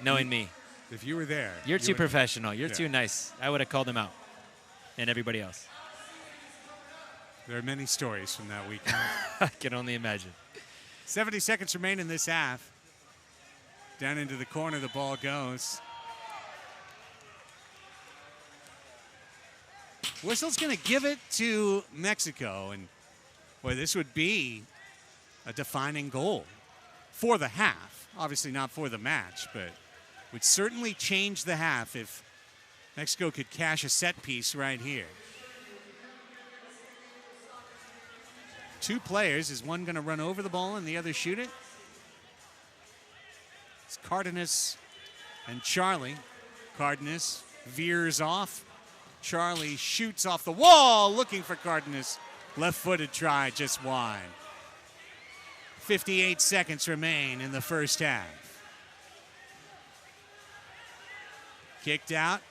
knowing me.
If you were there.
You're too professional. You're too nice. I would have called him out and everybody else.
There are many stories from that weekend.
I can only imagine.
70 seconds remain in this half. Down into the corner the ball goes. Whistle's going to give it to Mexico. And, boy, this would be a defining goal for the half. Obviously not for the match, but would certainly change the half if Mexico could cash a set piece right here. Two players. Is one going to run over the ball and the other shoot it? It's Cardenas and Charlie. Cardenas veers off. Charlie shoots off the wall, looking for Cardenas. Left-footed try, just wide. 58 seconds remain in the first half. Kicked out.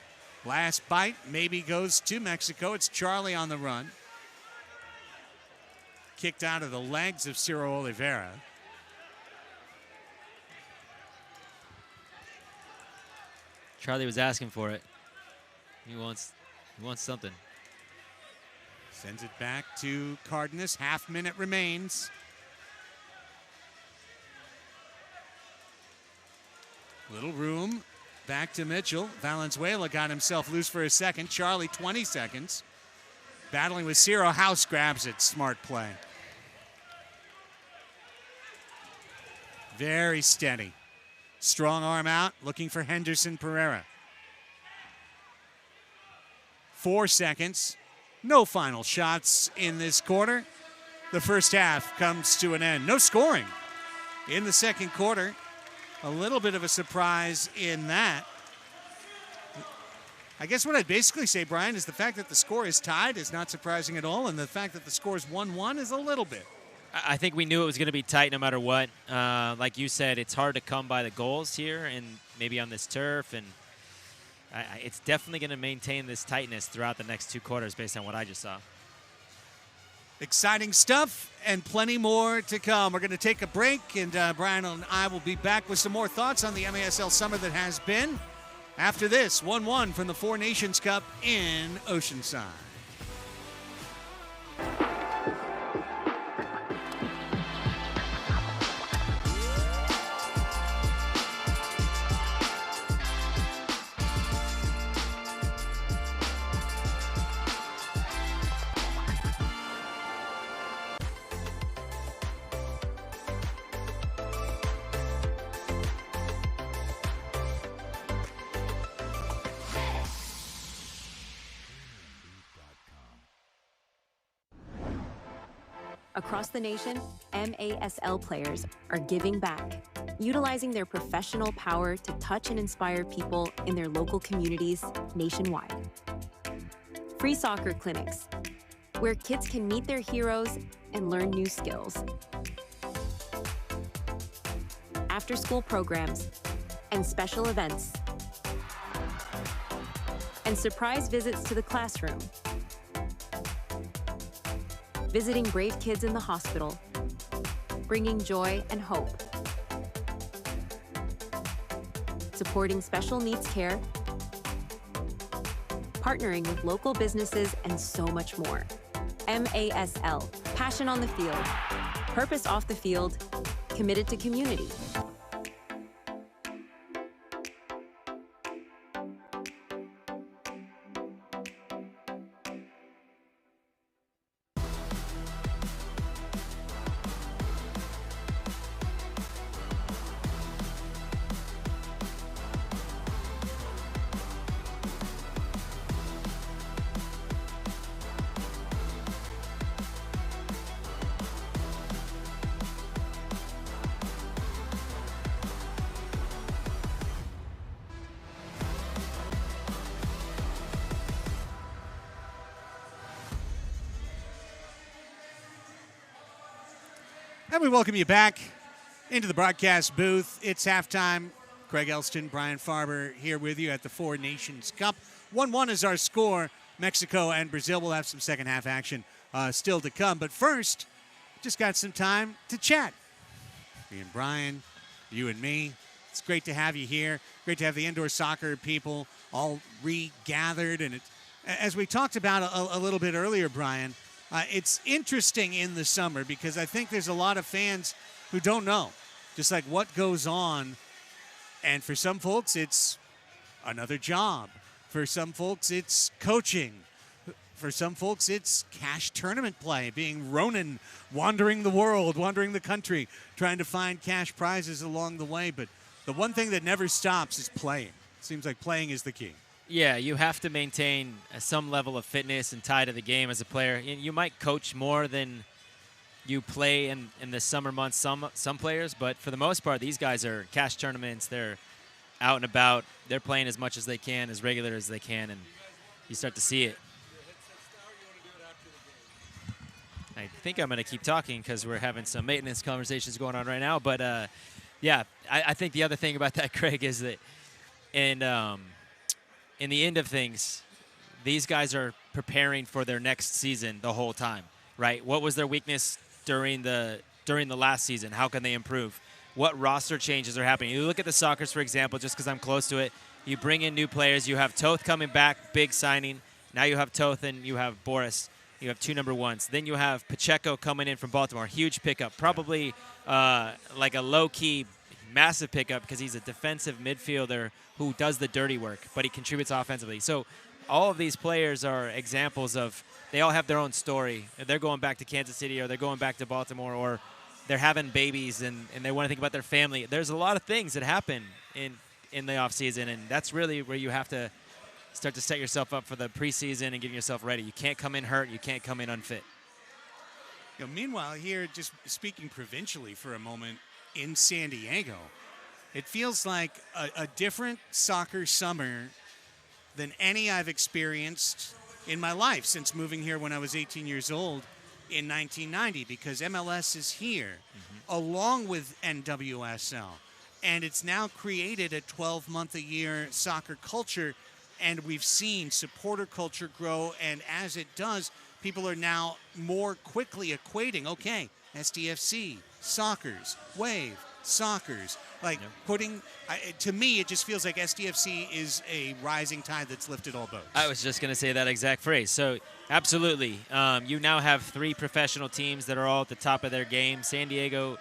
Last bite maybe goes to Mexico. It's Charlie on the run. Kicked out of the legs of Ciro Oliveira.
Charlie was asking for it. He wants something.
Sends it back to Cardenas. Half minute remains. Little room. Back to Mitchell. Valenzuela got himself loose for a second. Charlie, 20 seconds. Battling with Ciro. House grabs it. Smart play. Very steady. Strong arm out. Looking for Henderson Pereira. 4 seconds. No final shots in this quarter. The first half comes to an end. No scoring in the second quarter. A little bit of a surprise in that. I guess what I'd basically say, Brian, is the fact that the score is tied is not surprising at all, and the fact that the score is 1-1 is a little bit.
I think we knew it was going to be tight no matter what. Like you said, it's hard to come by the goals here and maybe on this turf, and it's definitely going to maintain this tightness throughout the next two quarters based on what I just saw.
Exciting stuff and plenty more to come. We're going to take a break, and Brian and I will be back with some more thoughts on the MASL summer that has been. After this, 1-1 from the Four Nations Cup in Oceanside.
Across the nation, MASL players are giving back, utilizing their professional power to touch and inspire people in their local communities nationwide. Free soccer clinics, where kids can meet their heroes and learn new skills. After-school programs and special events. And surprise visits to the classroom. Visiting brave kids in the hospital, bringing joy and hope. Supporting special needs care, partnering with local businesses, and so much more. MASL, passion on the field, purpose off the field, committed to community.
And we welcome you back into the broadcast booth. It's halftime. Craig Elston, Brian Farber here with you at the Four Nations Cup. 1-1 is our score. Mexico and Brazil will have some second half action still to come. But first, just got some time to chat. Me and Brian, you and me. It's great to have you here. Great to have the indoor soccer people all regathered. And as we talked about a little bit earlier, Brian, it's interesting in the summer because I think there's a lot of fans who don't know just like what goes on. And for some folks, it's another job. For some folks, it's coaching. For some folks, it's cash tournament play, being Ronin, wandering the world, wandering the country, trying to find cash prizes along the way. But the one thing that never stops is playing. Seems like playing is the key.
Yeah, you have to maintain some level of fitness and tie to the game as a player. You might coach more than you play in the summer months, some players, but for the most part, these guys are cash tournaments. They're out and about. They're playing as much as they can, as regular as they can, and you start to see it. I think I'm going to keep talking because we're having some maintenance conversations going on right now. But, yeah, I think the other thing about that, Craig, is that in the end of things, these guys are preparing for their next season the whole time, right? What was their weakness during the last season? How can they improve? What roster changes are happening? You look at the Sockers, for example, just because I'm close to it. You bring in new players. You have Toth coming back, big signing. Now you have Toth and you have Boris. You have 2 number ones. Then you have Pacheco coming in from Baltimore. Huge pickup. Probably like a low-key, massive pickup because he's a defensive midfielder who does the dirty work, but he contributes offensively. So all of these players are examples of they all have their own story. They're going back to Kansas City or they're going back to Baltimore or they're having babies and they want to think about their family. There's a lot of things that happen in the offseason, and that's really where you have to start to set yourself up for the preseason and getting yourself ready. You can't come in hurt. You can't come in unfit.
Meanwhile, here, just speaking provincially for a moment, in San Diego, it feels like a different soccer summer than any I've experienced in my life since moving here when I was 18 years old in 1990, because MLS is here along with NWSL. And it's now created a 12-month-a-year soccer culture. And we've seen supporter culture grow, and as it does, people are now more quickly equating, okay, SDFC, Sockers, Wave, Sockers. Like to me, it just feels like SDFC is a rising tide that's lifted all boats.
I was just going to say that exact phrase. So, absolutely. You now have 3 professional teams that are all at the top of their game. San Diego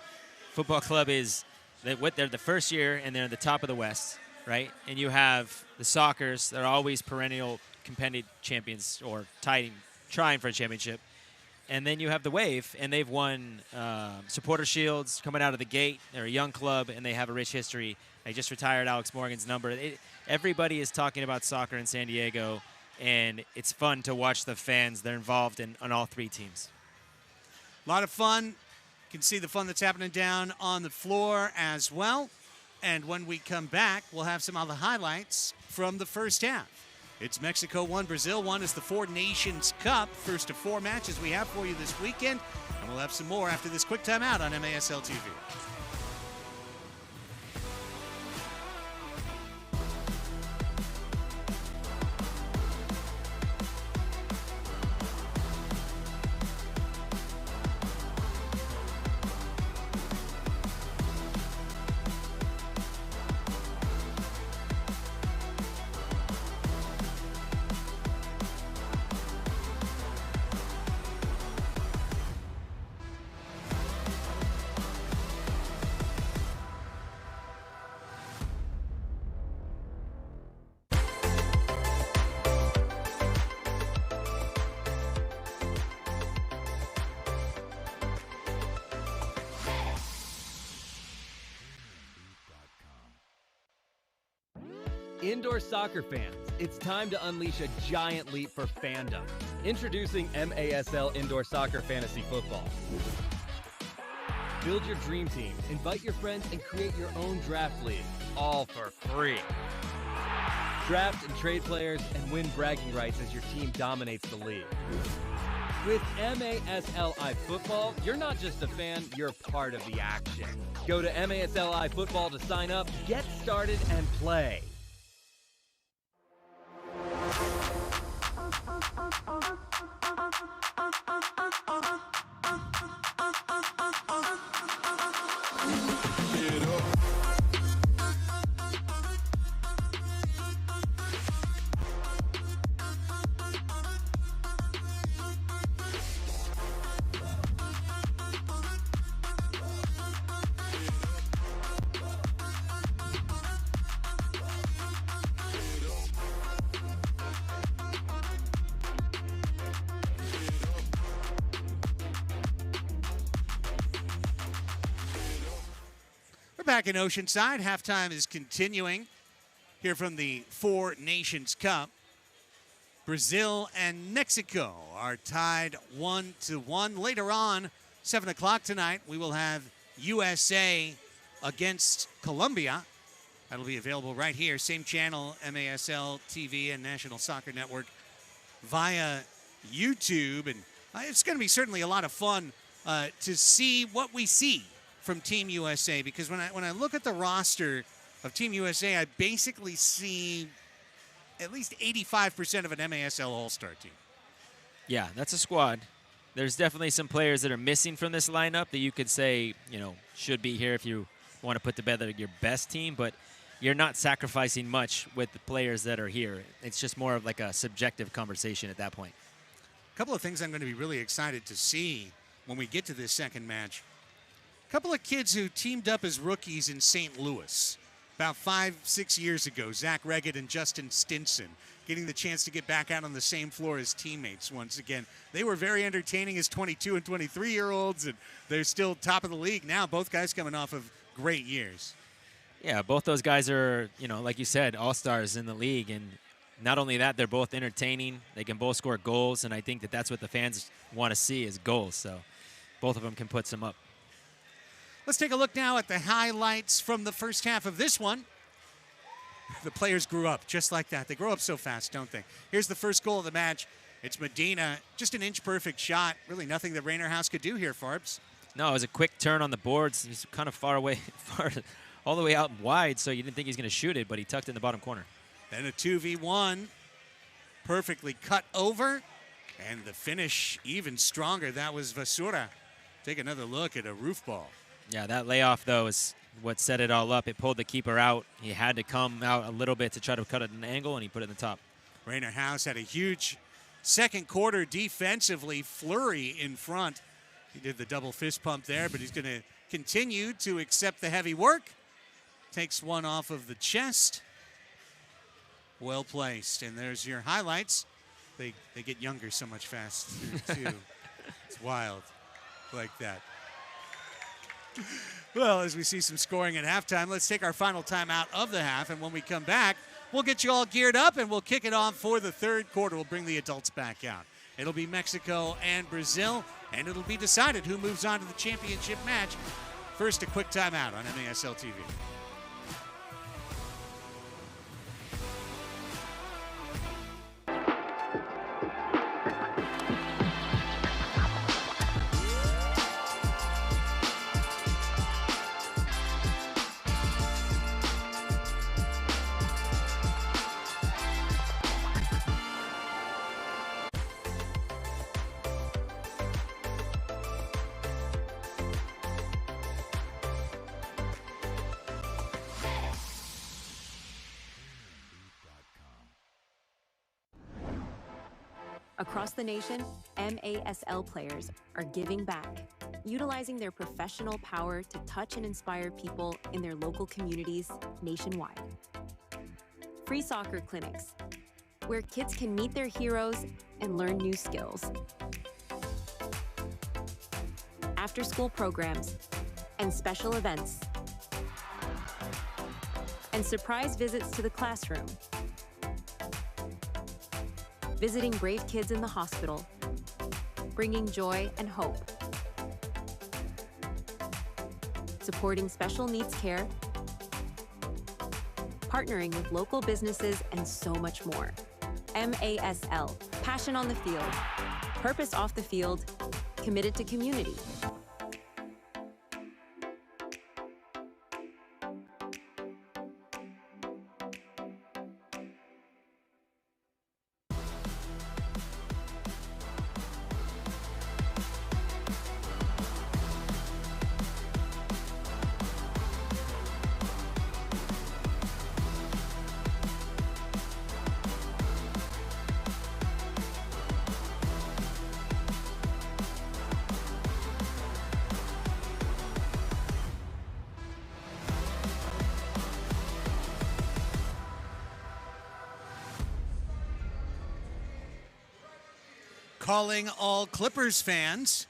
Football Club they're the first year, and they're at the top of the West. Right, and you have the Sockers. They're always perennial competitive champions or trying for a championship. And then you have the Wave, and they've won supporter shields coming out of the gate. They're a young club, and they have a rich history. They just retired Alex Morgan's number. Everybody is talking about soccer in San Diego, and it's fun to watch the fans. They're involved on all 3 teams.
A lot of fun. You can see the fun that's happening down on the floor as well. And when we come back, we'll have some other highlights from the first half. It's Mexico 1, Brazil 1. It's the 4 Nations Cup. First of 4 matches we have for you this weekend. And we'll have some more after this quick timeout on MASL TV.
Indoor soccer fans, it's time to unleash a giant leap for fandom. Introducing MASL Indoor Soccer Fantasy Football. Build your dream team, invite your friends, and create your own draft league, all for free. Draft and trade players and win bragging rights as your team dominates the league. With MASLI Football, you're not just a fan, you're part of the action. Go to MASLI Football to sign up, get started, and play.
back in Oceanside. Halftime is continuing here from the Four Nations Cup. Brazil and Mexico are tied 1-1. Later on, 7 o'clock tonight, we will have USA against Colombia. That'll be available right here. Same channel, MASL TV and National Soccer Network via YouTube. And it's going to be certainly a lot of fun to see what we see from Team USA, because when I look at the roster of Team USA, I basically see at least 85% of an MASL All-Star team.
Yeah, that's a squad. There's definitely some players that are missing from this lineup that you could say, should be here if you want to put together your best team, but you're not sacrificing much with the players that are here. It's just more of like a subjective conversation at that point.
A couple of things I'm going to be really excited to see when we get to this second match. A couple of kids who teamed up as rookies in St. Louis about 5-6 years ago, Zach Reggett and Justin Stinson, getting the chance to get back out on the same floor as teammates once again. They were very entertaining as 22 and 23-year-olds, and they're still top of the league now, both guys coming off of great years.
Yeah, both those guys are, like you said, all-stars in the league, and not only that, they're both entertaining. They can both score goals, and I think that that's what the fans want to see is goals, so both of them can put some up.
Let's take a look now at the highlights from the first half of this one. The players grew up just like that. They grow up so fast, don't they? Here's the first goal of the match. It's Medina, just an inch-perfect shot. Really nothing that Rainer House could do here, Farbs.
No, it was a quick turn on the boards. He's kind of far away, all the way out wide, so you didn't think he was going to shoot it, but he tucked it in the bottom corner.
Then a 2v1, perfectly cut over, and the finish even stronger. That was Vasura. Take another look at a roof ball.
Yeah, that layoff, though, is what set it all up. It pulled the keeper out. He had to come out a little bit to try to cut it at an angle, and he put it in the top.
Rainer House had a huge second quarter defensively. Fleury in front. He did the double fist pump there, but he's going to continue to accept the heavy work. Takes one off of the chest. Well placed. And there's your highlights. They get younger so much faster, too. It's wild like that. Well, as we see some scoring at halftime, let's take our final timeout of the half, and when we come back, we'll get you all geared up, and we'll kick it off for the third quarter. We'll bring the adults back out. It'll be Mexico and Brazil, and it'll be decided who moves on to the championship match. First, a quick timeout on MASL TV.
Across the nation, MASL players are giving back, utilizing their professional power to touch and inspire people in their local communities nationwide. Free soccer clinics, where kids can meet their heroes and learn new skills. After-school programs and special events. And surprise visits to the classroom. Visiting brave kids in the hospital, bringing joy and hope. Supporting special needs care, partnering with local businesses, and so much more. MASL, passion on the field, purpose off the field, committed to community.
Calling all Clippers fans,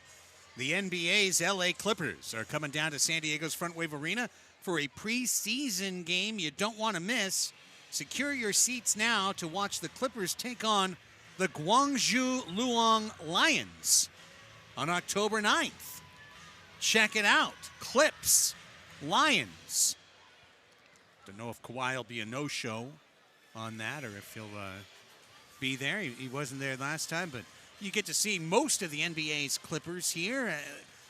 the NBA's LA Clippers are coming down to San Diego's Frontwave Arena for a preseason game you don't want to miss. Secure your seats now to watch the Clippers take on the Gwangju Luong Lions on October 9th. Check it out. Clips, Lions. Don't know if Kawhi will be a no-show on that or if he'll be there. He wasn't there last time, but you get to see most of the NBA's Clippers here.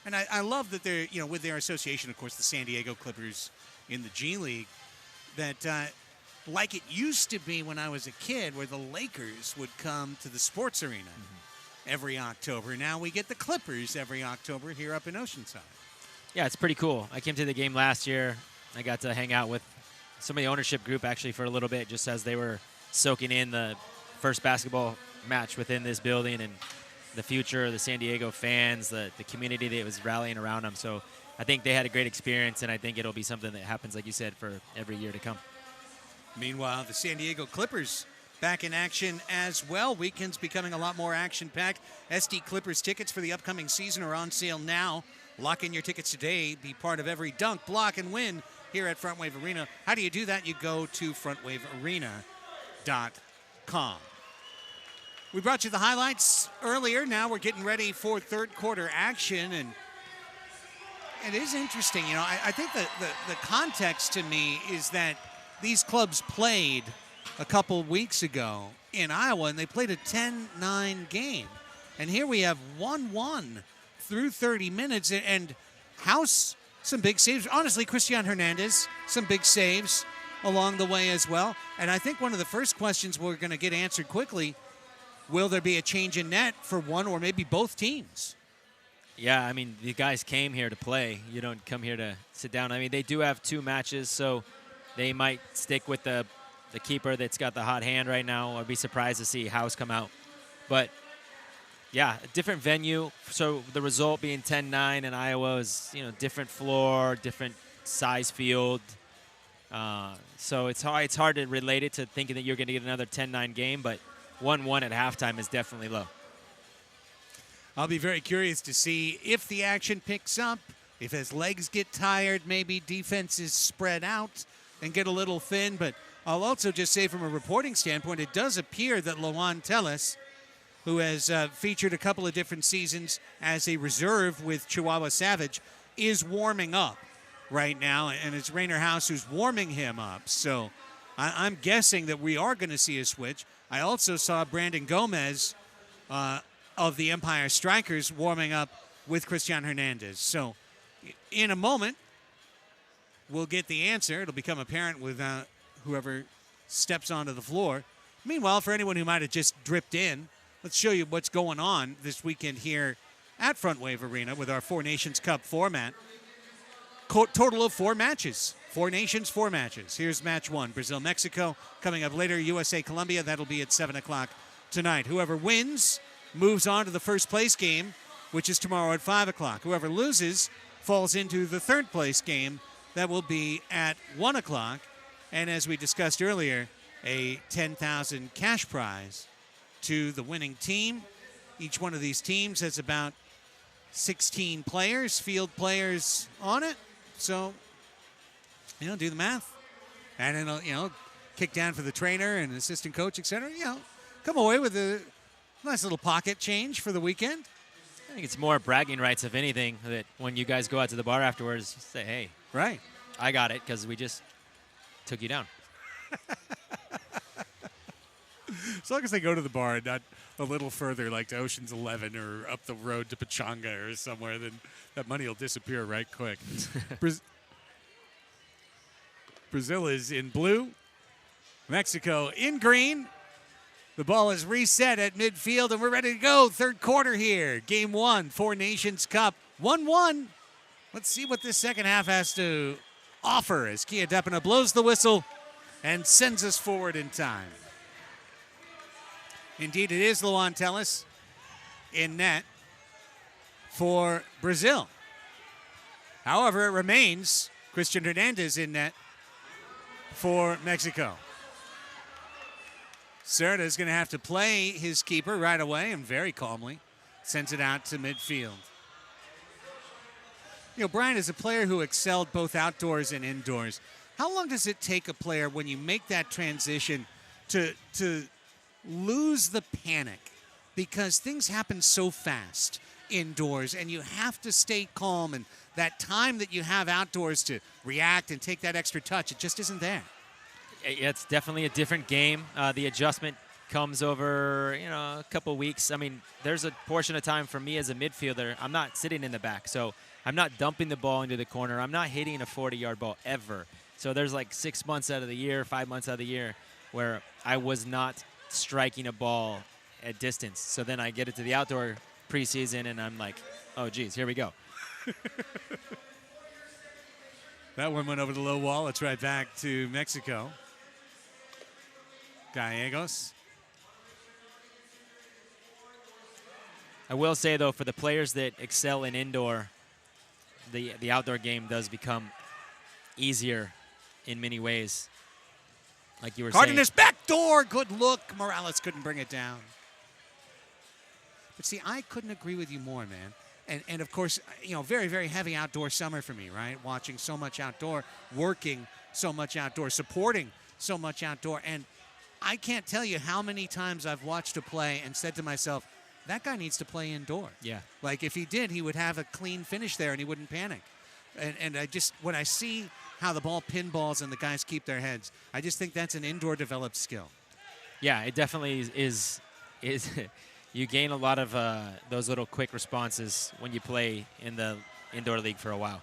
And I love that they're, with their association, of course, the San Diego Clippers in the G League, that like it used to be when I was a kid where the Lakers would come to the sports arena every October. Now we get the Clippers every October here up in Oceanside.
Yeah, it's pretty cool. I came to the game last year. I got to hang out with some of the ownership group actually for a little bit just as they were soaking in the first basketball match within this building and the future of the San Diego fans, the community that was rallying around them. So I think they had a great experience, and I think it'll be something that happens, like you said, for every year to come.
Meanwhile, the San Diego Clippers back in action as well. Weekend's becoming a lot more action-packed. SD Clippers tickets for the upcoming season are on sale now. Lock in your tickets today. Be part of every dunk, block, and win here at Frontwave Arena. How do you do that? You go to frontwavearena.com. We brought you the highlights earlier. Now we're getting ready for third quarter action, and it is interesting. I think the context to me is that these clubs played a couple weeks ago in Iowa, and they played a 10-9 game. And here we have 1-1 through 30 minutes, and House, some big saves. Honestly, Cristian Hernandez, some big saves along the way as well. And I think one of the first questions we're going to get answered quickly, will there be a change in net for one or maybe both teams?
Yeah, I mean, the guys came here to play. You don't come here to sit down. I mean, they do have 2 matches, so they might stick with the keeper that's got the hot hand right now. I'd be surprised to see House come out. But, yeah, a different venue. So the result being 10-9 in Iowa is, different floor, different size field. So it's hard to relate it to thinking that you're going to get another 10-9 game, but 1-1 at halftime is definitely low.
I'll be very curious to see if the action picks up, if his legs get tired, maybe defenses spread out and get a little thin. But I'll also just say from a reporting standpoint, it does appear that Loan Tellis, who has featured a couple of different seasons as a reserve with Chihuahua Savage, is warming up right now. And it's Rainer House who's warming him up. So I'm guessing that we are going to see a switch. I also saw Brandon Gomez of the Empire Strikers warming up with Cristian Hernandez. So in a moment, we'll get the answer. It'll become apparent with whoever steps onto the floor. Meanwhile, for anyone who might have just dripped in, let's show you what's going on this weekend here at Frontwave Arena with our Four Nations Cup format. Total of 4 matches. 4 nations, 4 matches. Here's match 1, Brazil-Mexico. Coming up later, USA-Colombia. That'll be at 7 o'clock tonight. Whoever wins moves on to the first place game, which is tomorrow at 5 o'clock. Whoever loses falls into the third place game. That will be at 1 o'clock. And as we discussed earlier, a $10,000 cash prize to the winning team. Each one of these teams has about 16 players, field players on it. So, do the math. And then, kick down for the trainer and assistant coach, etc. Come away with a nice little pocket change for the weekend.
I think it's more bragging rights, if anything, that when you guys go out to the bar afterwards, you say, hey,
right,
I got it because we just took you down.
As long as they go to the bar and not a little further, like to Ocean's 11 or up the road to Pachanga or somewhere, then that money will disappear right quick. Brazil is in blue. Mexico in green. The ball is reset at midfield, and we're ready to go. Third quarter here. Game 1, Four Nations Cup. 1-1. Let's see what this second half has to offer as Kia Depina blows the whistle and sends us forward in time. Indeed, it is Loan Tellis in net for Brazil. However, it remains Cristian Hernandez in net for Mexico. Serta is going to have to play his keeper right away and very calmly sends it out to midfield. Brian is a player who excelled both outdoors and indoors. How long does it take a player when you make that transition to lose the panic? Because things happen so fast indoors, and you have to stay calm, and that time that you have outdoors to react and take that extra touch, it just isn't there.
It's definitely a different game. The adjustment comes over, a couple weeks. I mean, there's a portion of time for me as a midfielder, I'm not sitting in the back, so I'm not dumping the ball into the corner. I'm not hitting a 40-yard ball ever. So there's like 6 months out of the year, 5 months out of the year where I was not striking a ball at distance. So then I get it to the outdoor preseason, and I'm like, oh, geez, here we go.
That one went over the low wall. It's right back to Mexico. Gallegos.
I will say, though, for the players that excel in indoor, the outdoor game does become easier in many ways. Like you were
Cardenas
saying.
backdoor. Good look. Morales couldn't bring it down. But see, I couldn't agree with you more, man. And of course, very, very heavy outdoor summer for me, right? Watching so much outdoor, working so much outdoor, supporting so much outdoor. And I can't tell you how many times I've watched a play and said to myself, that guy needs to play indoor.
Yeah.
Like if he did, he would have a clean finish there and he wouldn't panic. And I just, when I see how the ball pinballs and the guys keep their heads, I just think that's an indoor developed skill.
Yeah, it definitely is you gain a lot of those little quick responses when you play in the indoor league for a while.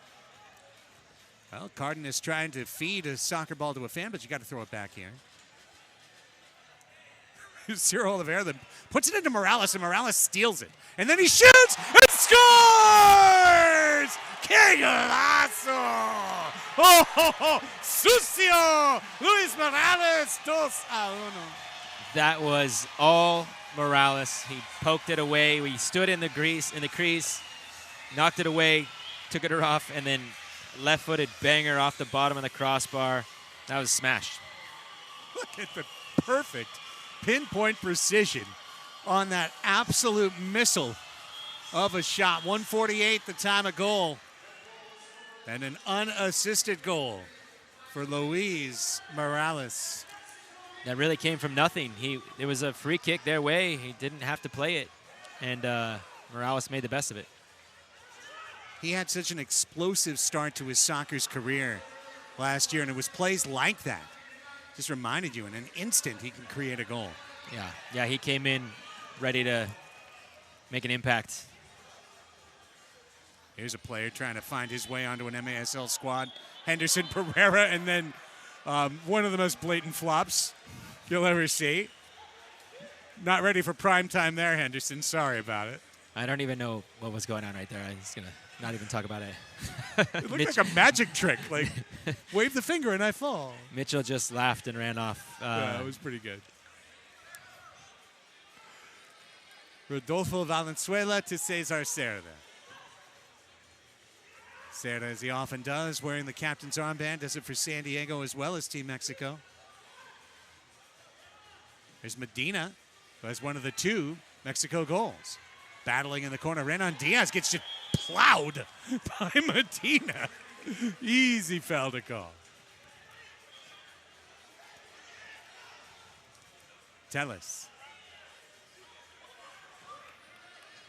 Well, Cardenas trying to feed a soccer ball to a fan, but you got to throw it back here. Ciro Oliveira then puts it into Morales, and Morales steals it. And then he shoots and scores! ¡Qué golazo! ¡Oh, oh, oh! ¡Sucio! Luis Morales, 2-1.
That was all Morales. He poked it away. We stood in the crease, knocked it away, took it off, and then left-footed banger off the bottom of the crossbar. That was smashed.
Look at the perfect pinpoint precision on that absolute missile of a shot. 148 the time of goal. And an unassisted goal for Luis Morales.
That really came from nothing. It was a free kick their way. He didn't have to play it, and Morales made the best of it.
He had such an explosive start to his soccer's career last year, and it was plays like that. Just reminded you, in an instant, he can create a goal.
Yeah, he came in ready to make an impact.
Here's a player trying to find his way onto an MASL squad. Henderson Pereira, and then one of the most blatant flops you'll ever see. Not ready for prime time there, Henderson. Sorry about it.
I don't even know what was going on right there. I'm just going to not even talk about it.
It looked like a magic trick. Like, wave the finger and I fall.
Mitchell just laughed and ran off.
Yeah, it was pretty good. Rodolfo Valenzuela to Cesar Cerda. Cerda, as he often does, wearing the captain's armband, does it for San Diego as well as Team Mexico. There's Medina, who has one of the 2 Mexico goals. Battling in the corner. Renan Diaz gets just plowed by Medina. Easy foul to call. Telles.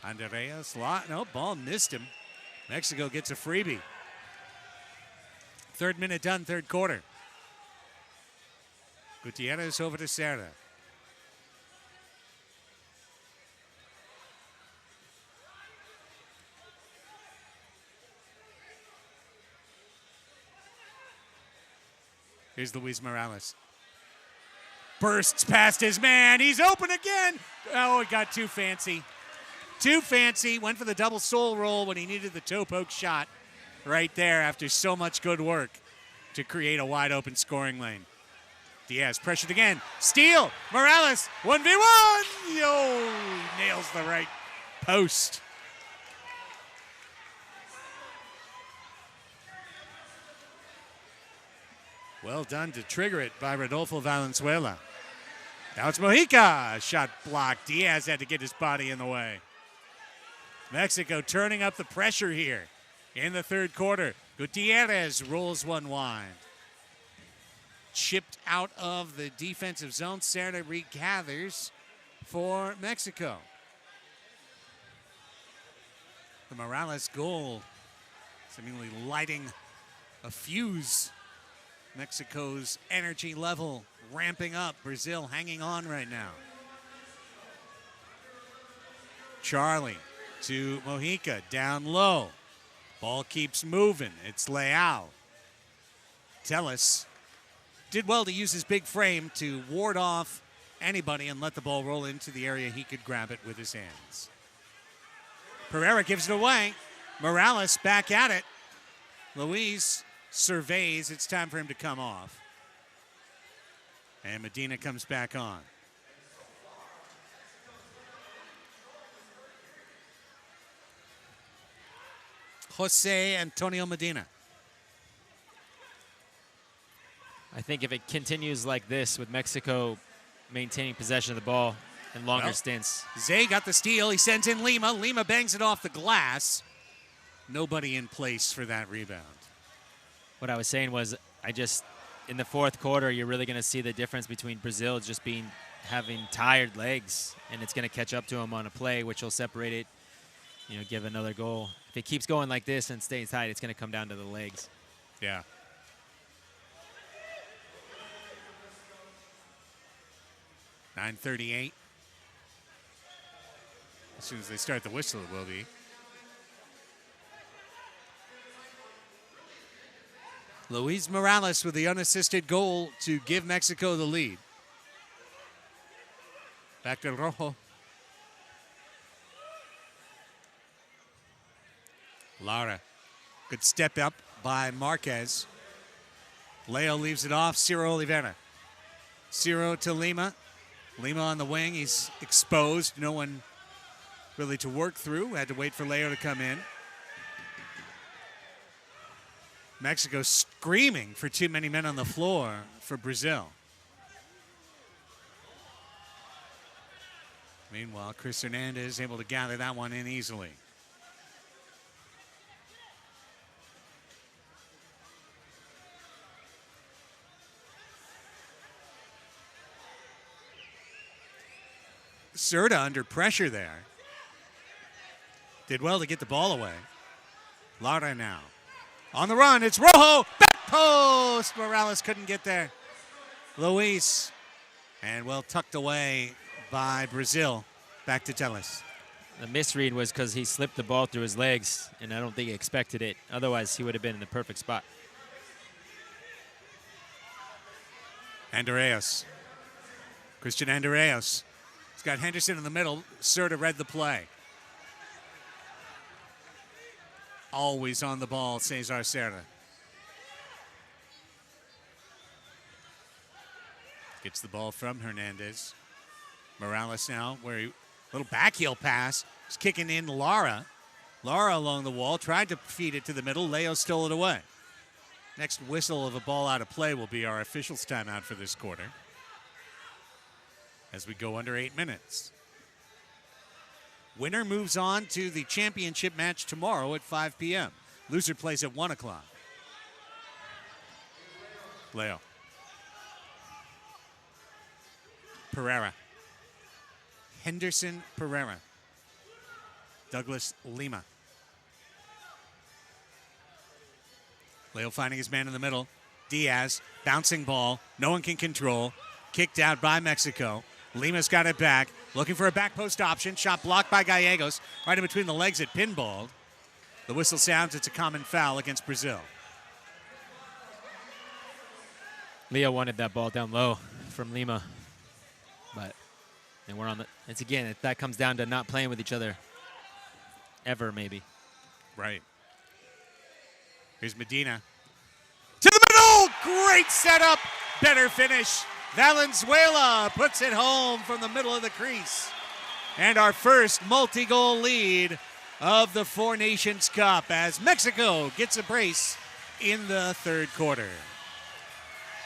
Andreas, no, ball missed him. Mexico gets a freebie. 3rd minute done, 3rd quarter. Gutierrez over to Cerda. Here's Luis Morales. Bursts past his man. He's open again. Oh, it got too fancy. Too fancy. Went for the double soul roll when he needed the toe poke shot right there after so much good work to create a wide open scoring lane. Diaz pressured again. Steal. Morales. 1v1. Yo, nails the right post. Well done to trigger it by Rodolfo Valenzuela. Now it's Mojica. Shot blocked. Diaz had to get his body in the way. Mexico turning up the pressure here in the third quarter. Gutierrez rolls one wide. Chipped out of the defensive zone. Cerda regathers for Mexico. The Morales goal seemingly lighting a fuse. Mexico's energy level ramping up. Brazil hanging on right now. Charlie to Mojica, down low. Ball keeps moving. It's Leao. Telles did well to use his big frame to ward off anybody and let the ball roll into the area he could grab it with his hands. Pereira gives it away. Morales back at it. Luis surveys. It's time for him to come off. And Medina comes back on. Jose Antonio Medina.
I think if it continues like this with Mexico maintaining possession of the ball in longer stints.
Zay got the steal. He sends in Lima. Lima bangs it off the glass. Nobody in place for that rebound.
What I was saying was, in the fourth quarter, you're really going to see the difference between Brazil just having tired legs, and it's going to catch up to them on a play, which will separate it, give another goal. If it keeps going like this and stays tight, it's going to come down to the legs.
Yeah. .938. As soon as they start the whistle, it will be. Luis Morales with the unassisted goal to give Mexico the lead. Back to Rojo. Lara. Good step up by Marquez. Leo leaves it off. Ciro Oliveira. Ciro to Lima. Lima on the wing. He's exposed. No one really to work through. Had to wait for Leo to come in. Mexico screaming for too many men on the floor for Brazil. Meanwhile, Chris Hernandez able to gather that one in easily. Cerda under pressure there. Did well to get the ball away. Lara now. On the run, it's Rojo. Back post. Morales couldn't get there. Luis. And well tucked away by Brazil. Back to Telles.
The misread was because he slipped the ball through his legs, and I don't think he expected it. Otherwise, he would have been in the perfect spot.
Andreas. Christian Andreas. He's got Henderson in the middle. Cerda read the play. Always on the ball, Cesar Cerda. Gets the ball from Hernandez. Morales now, little back heel pass. He's kicking in Lara. Lara along the wall, tried to feed it to the middle. Leo stole it away. Next whistle of a ball out of play will be our officials' timeout for this quarter. As we go under 8 minutes. Winner moves on to the championship match tomorrow at 5 p.m. Loser plays at 1 o'clock. Leo. Pereira. Henderson Pereira. Douglas Lima. Leo finding his man in the middle. Diaz, bouncing ball. No one can control. Kicked out by Mexico. Lima's got it back. Looking for a back post option. Shot blocked by Gallegos. Right in between the legs at pinball. The whistle sounds. It's a common foul against Brazil.
Leo wanted that ball down low from Lima. But and we're on the. It's again, that comes down to not playing with each other. Ever, maybe.
Right. Here's Medina. To the middle! Great setup. Better finish. Valenzuela puts it home from the middle of the crease. And our first multi-goal lead of the Four Nations Cup as Mexico gets a brace in the third quarter.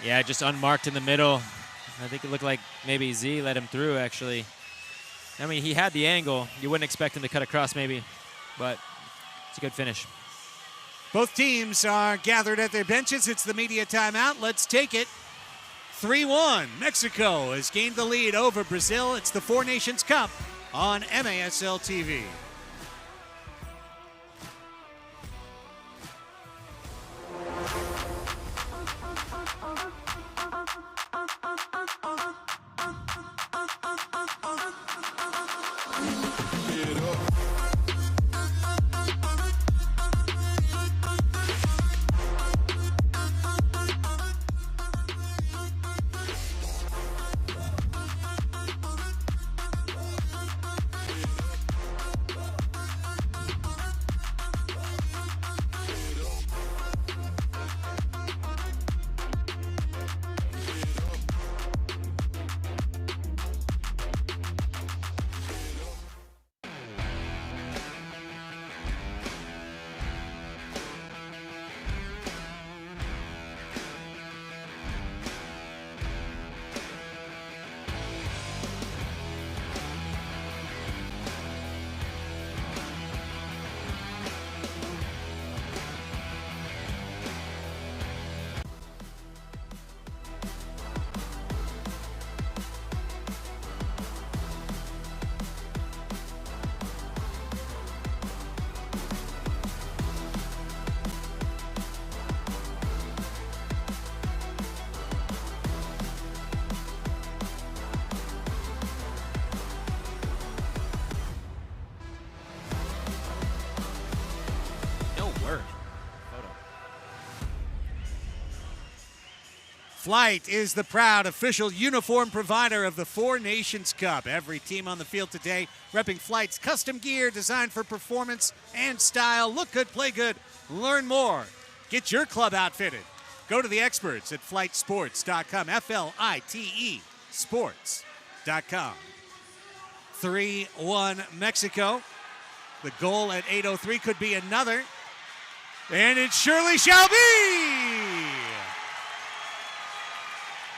Yeah, just unmarked in the middle. I think it looked like maybe Z let him through, actually. I mean, he had the angle. You wouldn't expect him to cut across, maybe, but it's a good finish.
Both teams are gathered at their benches. It's the media timeout. Let's take it. 3-1. Mexico has gained the lead over Brazil. It's the Four Nations Cup on MASL TV. Flight is the proud official uniform provider of the Four Nations Cup. Every team on the field today repping Flight's custom gear designed for performance and style. Look good, play good, learn more. Get your club outfitted. Go to the experts at flightsports.com, F-L-I-T-E sports.com. 3-1 Mexico. The goal at 8:03 could be another, and it surely shall be!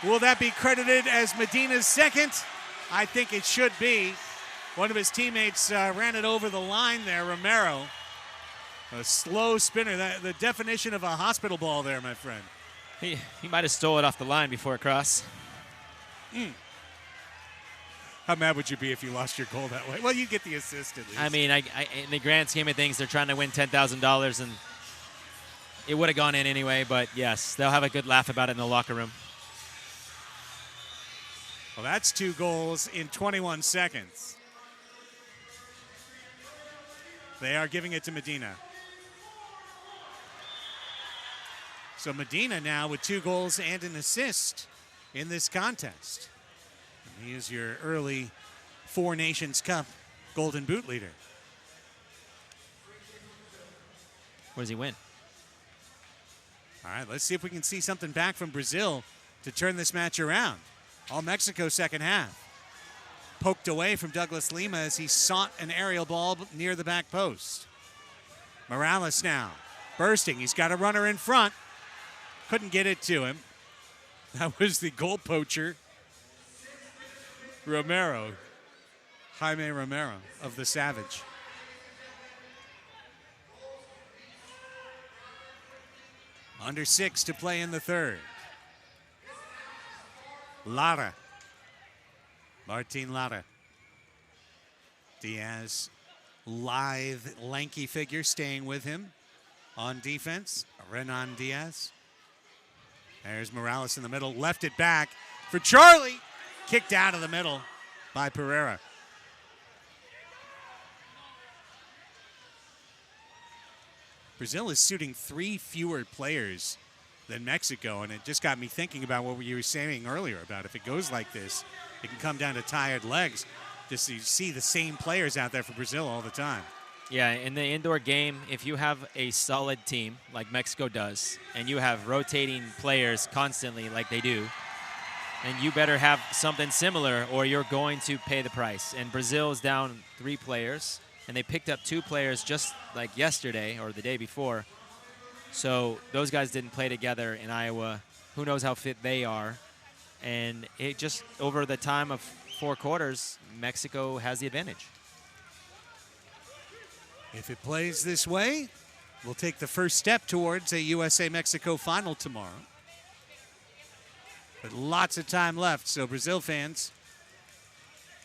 Will that be credited as Medina's second? I think it should be. One of his teammates ran it over the line there, Romero. A slow spinner, the definition of a hospital ball there, my friend.
He might have stole it off the line before it crossed.
How mad would you be if you lost your goal that way? Well, you get the assist at least.
I mean, in the grand scheme of things, they're trying to win $10,000, and it would have gone in anyway, but yes, they'll have a good laugh about it in the locker room.
Well, that's 2 goals in 21 seconds. They are giving it to Medina. So Medina now with 2 goals and an assist in this contest. And he is your early Four Nations Cup Golden Boot leader.
What does he win?
All right, let's see if we can see something back from Brazil to turn this match around. All Mexico second half. Poked away from Douglas Lima as he sought an aerial ball near the back post. Morales now bursting. He's got a runner in front. Couldn't get it to him. That was the goal poacher, Romero. Jaime Romero of the Savage. Under 6 to play in the third. Lara. Martin Lara. Diaz, lithe, lanky figure staying with him on defense. Renan Diaz. There's Morales in the middle. Left it back for Charlie. Kicked out of the middle by Pereira. Brazil is suiting 3 fewer players than Mexico, and it just got me thinking about what you were saying earlier about if it goes like this, it can come down to tired legs. Just you see the same players out there for Brazil all the time.
Yeah, in the indoor game, if you have a solid team like Mexico does, and you have rotating players constantly like they do, and you better have something similar or you're going to pay the price. And Brazil is down 3 players, and they picked up 2 players just like yesterday or the day before. So those guys didn't play together in Iowa. Who knows how fit they are. And it just, over the time of 4 quarters, Mexico has the advantage.
If it plays this way, will take the first step towards a USA-Mexico final tomorrow. But lots of time left, so Brazil fans,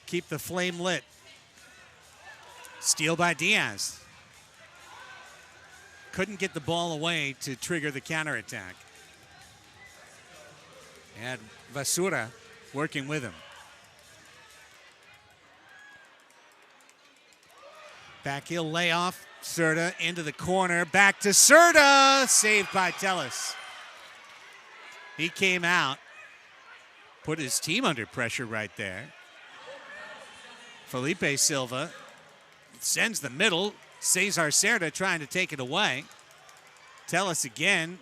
keep the flame lit. Steal by Diaz. Couldn't get the ball away to trigger the counterattack. And Vasura working with him. Back heel layoff. Serta into the corner. Back to Serta. Saved by Tellis. He came out. Put his team under pressure right there. Felipe Silva sends the middle. Cesar Serta trying to take it away. Tellis again.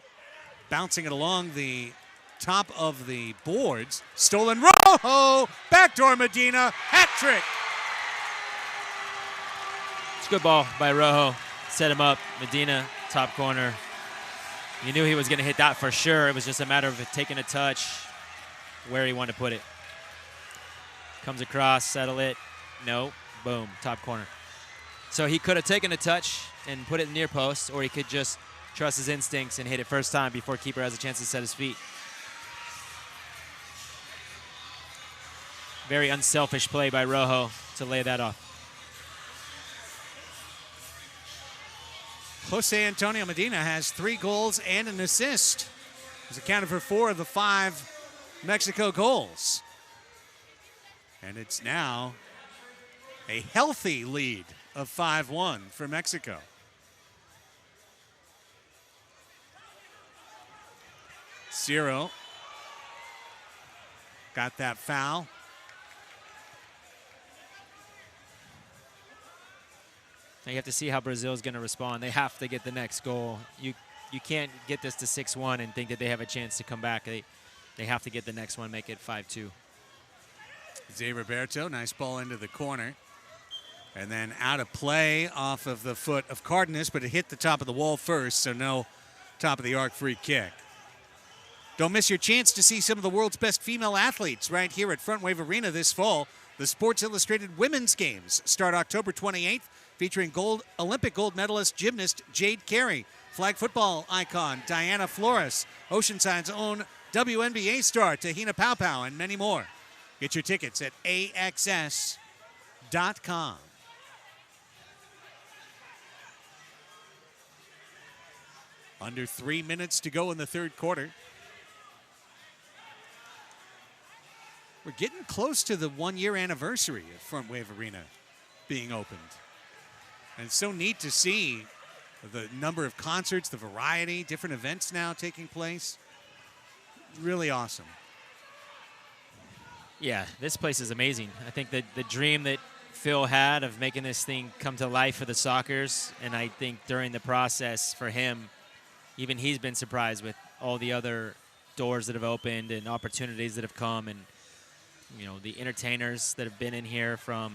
Bouncing it along the top of the boards. Stolen Rojo. Backdoor Medina. Hat trick.
It's a good ball by Rojo. Set him up. Medina, top corner. You knew he was going to hit that for sure. It was just a matter of taking a touch where he wanted to put it. Comes across, settle it. No. Boom. Top corner. So he could have taken a touch and put it near post, or he could just trust his instincts and hit it first time before keeper has a chance to set his feet. Very unselfish play by Rojo to lay that off.
Jose Antonio Medina has 3 goals and an assist. He's accounted for 4 of the 5 Mexico goals. And it's now a healthy lead of 5-1 for Mexico. Ciro got that foul.
Now you have to see how Brazil is going to respond. They have to get the next goal. You can't get this to 6-1 and think that they have a chance to come back. They have to get the next one, make it 5-2.
Zé Roberto, nice ball into the corner. And then out of play off of the foot of Cardenas, but it hit the top of the wall first, so no top of the arc free kick. Don't miss your chance to see some of the world's best female athletes right here at Frontwave Arena this fall. The Sports Illustrated Women's Games start October 28th, featuring Olympic gold medalist gymnast Jade Carey, flag football icon Diana Flores, Oceanside's own WNBA star Tahina Paupau, and many more. Get your tickets at AXS.com. Under 3 minutes to go in the third quarter. We're getting close to the 1-year anniversary of Frontwave Arena being opened. And it's so neat to see the number of concerts, the variety, different events now taking place. Really awesome.
Yeah, this place is amazing. I think that the dream that Phil had of making this thing come to life for the Sockers, and I think during the process for him, even he's been surprised with all the other doors that have opened and opportunities that have come, and you know, the entertainers that have been in here, from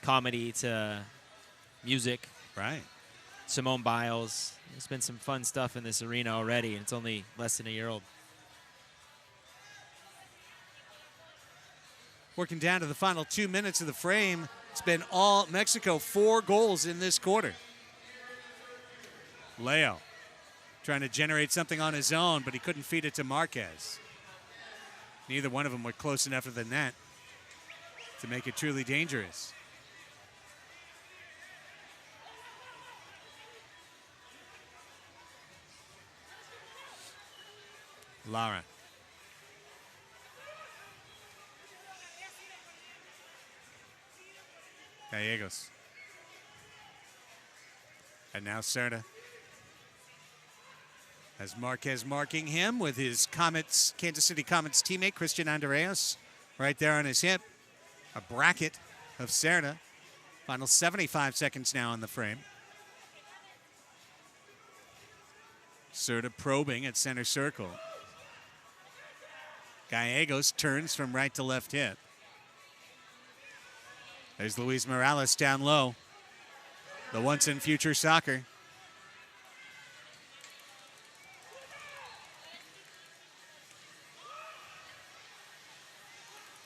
comedy to music.
Right.
Simone Biles. There's been some fun stuff in this arena already, and it's only less than a year old.
Working down to the final 2 minutes of the frame. It's been all Mexico, 4 goals in this quarter. Leo trying to generate something on his own, but he couldn't feed it to Marquez. Neither one of them were close enough to the net to make it truly dangerous. Lara. Gallegos. And now Serta. As Marquez marking him with his Kansas City Comets teammate, Christian Andreas, right there on his hip. A bracket of Serta. Final 75 seconds now in the frame. Serta probing at center circle. Gallegos turns from right to left hip. There's Luis Morales down low. The once and future soccer.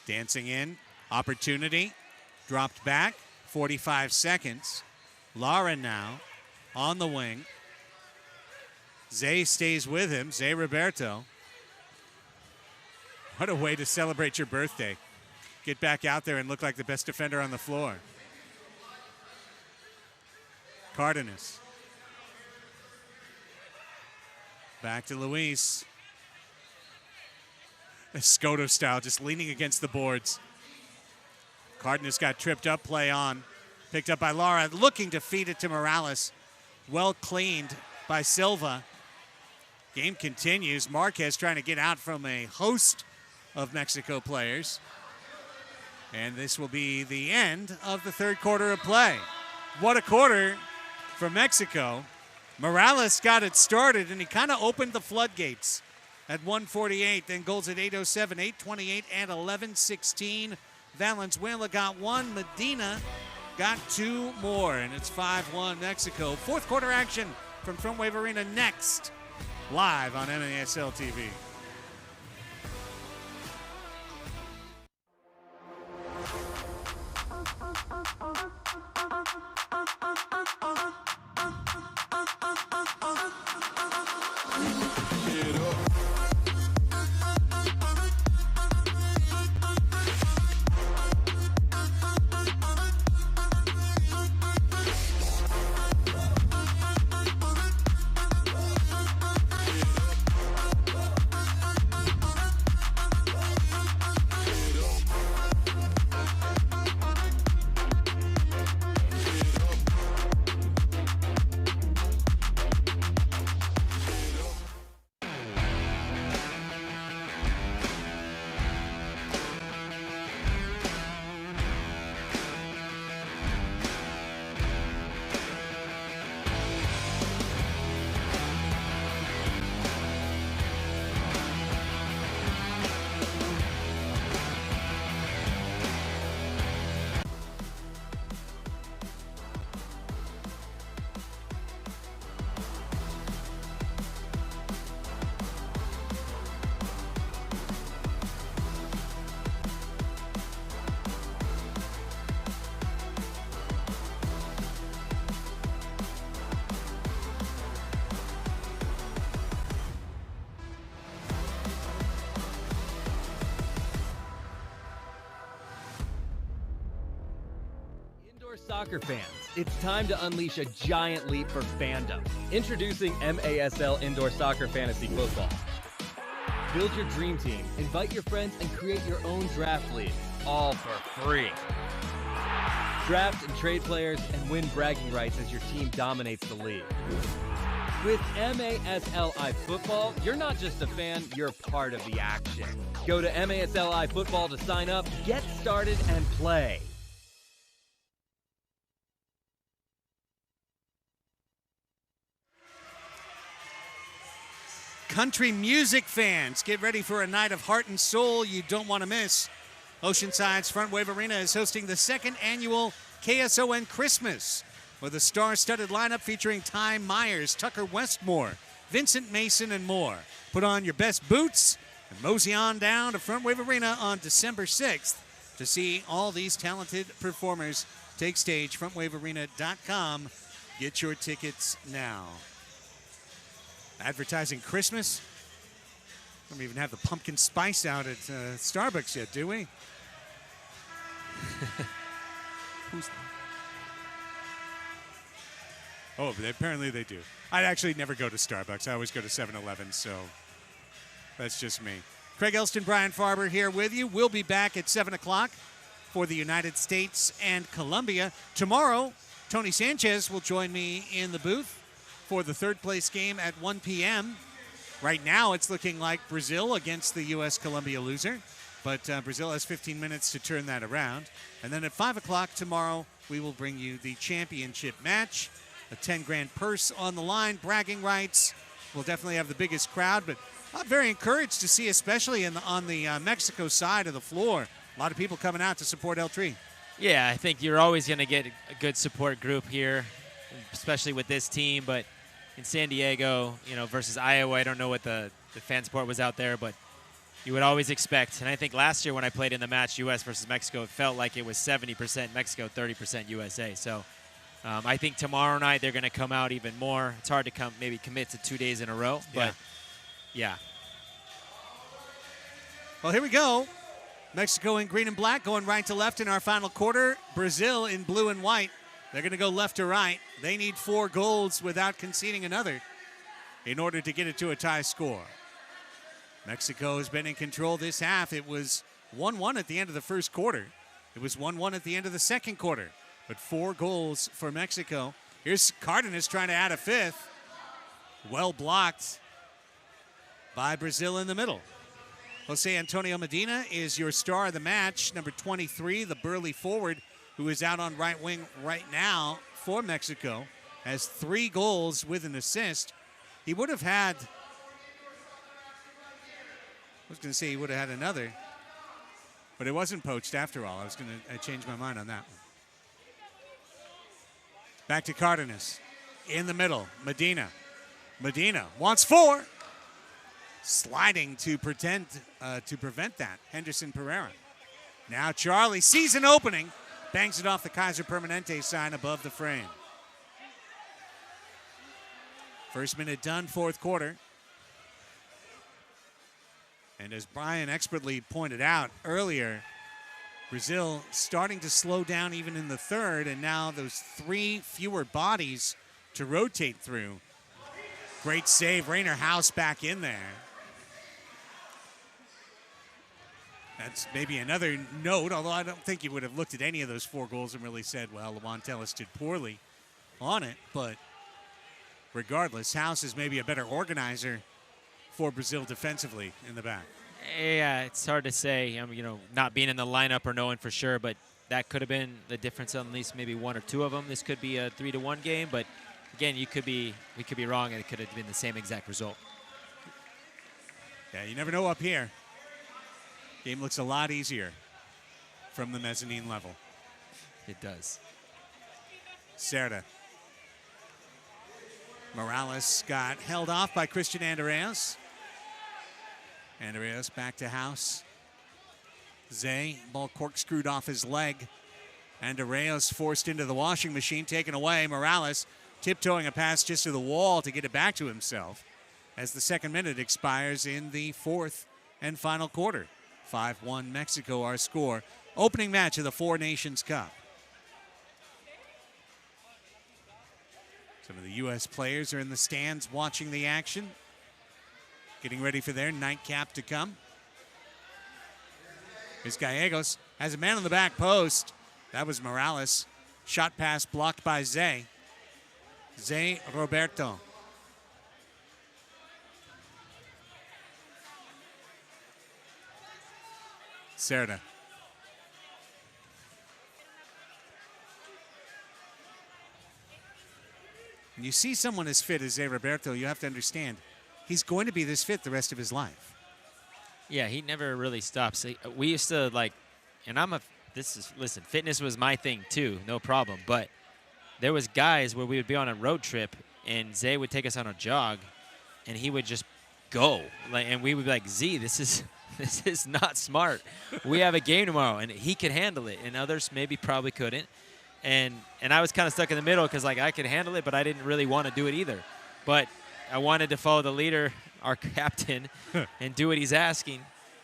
Dancing in, opportunity, dropped back, 45 seconds. Lara now on the wing, Zay stays with him, Zay Roberto. What a way to celebrate your birthday. Get back out there and look like the best defender on the floor. Cardenas. Back to Luis. Escoto style, just leaning against the boards. Cardenas got tripped up, play on. Picked up by Lara, looking to feed it to Morales. Well cleaned by Silva. Game continues. Marquez trying to get out from a host of Mexico players. And this will be the end of the third quarter of play. What a quarter for Mexico. Morales got it started, and he kind of opened the floodgates at 1:48. Then goals at 8:07, 8:28, and 11:16. Valenzuela got one. Medina got two more, and it's 5-1 Mexico. Fourth quarter action from Frontwave Arena next, live on MASL TV.
Soccer fans, it's time to unleash a giant leap for fandom. Introducing MASL Indoor Soccer Fantasy Football. Build your dream team, invite your friends, and create your own draft league, all for free. Draft and trade players and win bragging rights as your team dominates the league. With MASLI Football, you're not just a fan, you're part of the action. Go to MASLI Football to sign up, get started, and play.
Country music fans, get ready for a night of heart and soul you don't want to miss. Oceanside's Frontwave Arena is hosting the second annual KSON Christmas with a star-studded lineup featuring Ty Myers, Tucker Westmore, Vincent Mason, and more. Put on your best boots and mosey on down to Frontwave Arena on December 6th to see all these talented performers take stage. Frontwavearena.com. Get your tickets now. Advertising Christmas. Don't even have the pumpkin spice out at Starbucks yet, do we? Who's? Oh, apparently they do. I actually never go to Starbucks. I always go to 7-Eleven, so that's just me. Craig Elston, Brian Farber here with you. We'll be back at 7 o'clock for the United States and Colombia. Tomorrow, Tony Sanchez will join me in the booth for the third place game at 1 p.m. Right now, it's looking like Brazil against the U.S.-Colombia loser, but Brazil has 15 minutes to turn that around. And then at 5 o'clock tomorrow, we will bring you the championship match, a 10-grand purse on the line, bragging rights. We'll definitely have the biggest crowd, but I'm very encouraged to see, especially on the Mexico side of the floor, a lot of people coming out to support El Tri.
Yeah, I think you're always going to get a good support group here, especially with this team, but in San Diego, versus Iowa, I don't know what the fan support was out there, but you would always expect. And I think last year when I played in the match U.S. versus Mexico, it felt like it was 70% Mexico, 30% USA. So I think tomorrow night they're going to come out even more. It's hard to maybe commit to 2 days in a row, but yeah.
Well, here we go. Mexico in green and black going right to left in our final quarter. Brazil in blue and white. They're going to go left to right. They need 4 goals without conceding another in order to get it to a tie score. Mexico has been in control this half. It was 1-1 at the end of the first quarter. It was 1-1 at the end of the second quarter. But 4 goals for Mexico. Here's Cardenas trying to add a 5th. Well blocked by Brazil in the middle. Jose Antonio Medina is your star of the match. Number 23, the burly forward, who is out on right wing right now for Mexico, has 3 goals with an assist. He would have had, I was going to say he would have had another, but it wasn't poached after all. I changed my mind on that one. Back to Cardenas. In the middle, Medina. Medina wants 4. Sliding to prevent that. Henderson Pereira. Now Charlie sees an opening. Bangs it off the Kaiser Permanente sign above the frame. First minute done, fourth quarter. And as Brian expertly pointed out earlier, Brazil starting to slow down even in the third, and now those 3 fewer bodies to rotate through. Great save, Rainer House back in there. That's maybe another note, although I don't think he would have looked at any of those 4 goals and really said, well, Luan Telles did poorly on it. But regardless, House is maybe a better organizer for Brazil defensively in the back.
Yeah, it's hard to say, not being in the lineup or knowing for sure, but that could have been the difference on at least maybe 1 or 2 of them. This could be a 3-1 game, but again, we could be wrong, and it could have been the same exact result.
Yeah, you never know up here. Game looks a lot easier from the mezzanine level.
It does.
Cerda. Morales got held off by Christian Andreas. Andreas back to House. Zay, ball corkscrewed off his leg. Andreas forced into the washing machine, taken away. Morales tiptoeing a pass just to the wall to get it back to himself as the second minute expires in the fourth and final quarter. 5-1 Mexico, our score. Opening match of the Four Nations Cup. Some of the U.S. players are in the stands watching the action, getting ready for their nightcap to come. Here's Gallegos, has a man on the back post. That was Morales. Shot pass blocked by Zay. Zay Roberto. Cerda. When you see someone as fit as Zay Roberto, you have to understand he's going to be this fit the rest of his life.
Yeah, he never really stops. We used to listen, fitness was my thing too, no problem. But there was guys where we would be on a road trip and Zay would take us on a jog and he would just go. And we would be like, Z, this is not smart. We have a game tomorrow, and he could handle it, and others maybe probably couldn't. And I was kind of stuck in the middle because I could handle it, but I didn't really want to do it either. But I wanted to follow the leader, our captain, and do what he's asking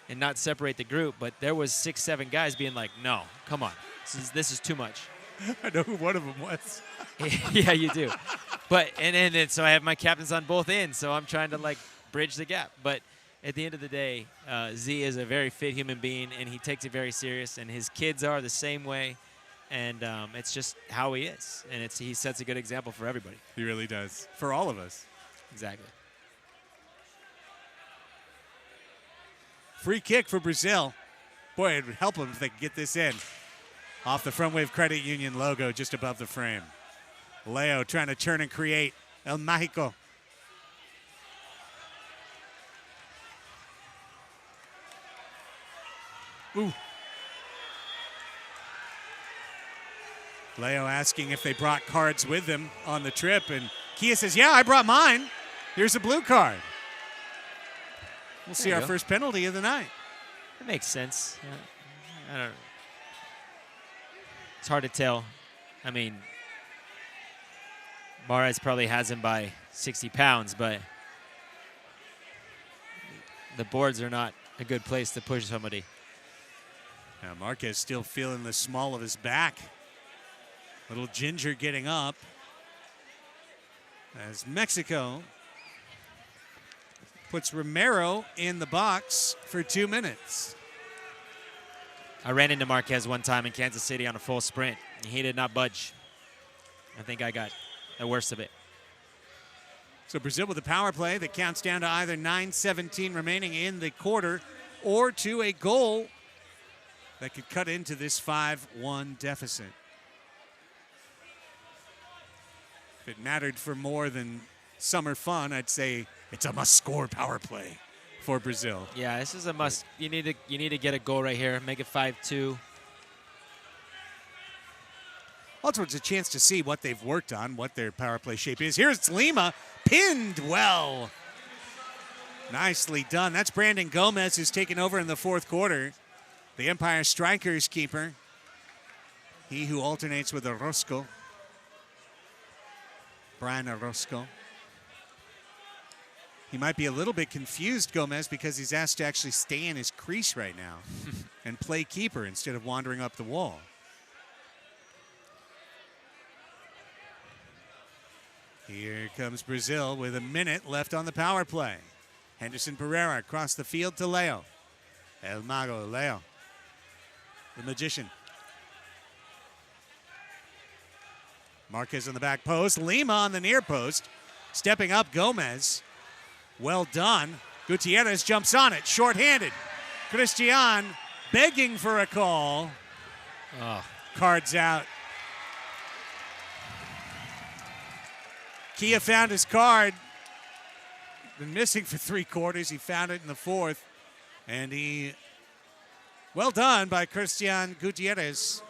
and not separate the group. But there was 6-7 guys being like, no, come on. This is too much.
I know who one of them was.
Yeah, you do. But and so I have my captains on both ends, so I'm trying to bridge the gap. But at the end of the day, Z is a very fit human being, and he takes it very serious, and his kids are the same way, and it's just how he is, and he sets a good example for everybody.
He really does. For all of us.
Exactly.
Free kick for Brazil. Boy, it would help them if they could get this in. Off the Frontwave Credit Union logo just above the frame. Leo trying to turn and create. El Mágico. Ooh. Leo asking if they brought cards with them on the trip, and Kia says, yeah, I brought mine. Here's a blue card. We'll see our first penalty of the night.
It makes sense. I don't know. It's hard to tell. I mean, Mares probably has him by 60 pounds, but the boards are not a good place to push somebody.
Now Marquez still feeling the small of his back. Little ginger getting up as Mexico puts Romero in the box for 2 minutes.
I ran into Marquez one time in Kansas City on a full sprint. He did not budge. I think I got the worst of it.
So Brazil with a power play that counts down to either 9:17 remaining in the quarter or to a goal that could cut into this 5-1 deficit. If it mattered for more than summer fun, I'd say it's a must-score power play for Brazil.
Yeah, this is a must. You need to get a goal right here. Make it 5-2.
Also, it's a chance to see what they've worked on, what their power play shape is. Here's Lima, pinned well. Nicely done. That's Brandon Gomez, who's taken over in the fourth quarter. The Empire Strikers keeper. He who alternates with Orozco. Brian Orozco. He might be a little bit confused, Gomez, because he's asked to actually stay in his crease right now and play keeper instead of wandering up the wall. Here comes Brazil with a minute left on the power play. Henderson Pereira across the field to Leo. El Mago, Leo. The magician. Marquez on the back post. Lima on the near post. Stepping up, Gomez. Well done. Gutierrez jumps on it, shorthanded. Christian begging for a call.
Oh.
Cards out. Kia found his card. Been missing for 3 quarters. He found it in the fourth. And well done by Christian Gutierrez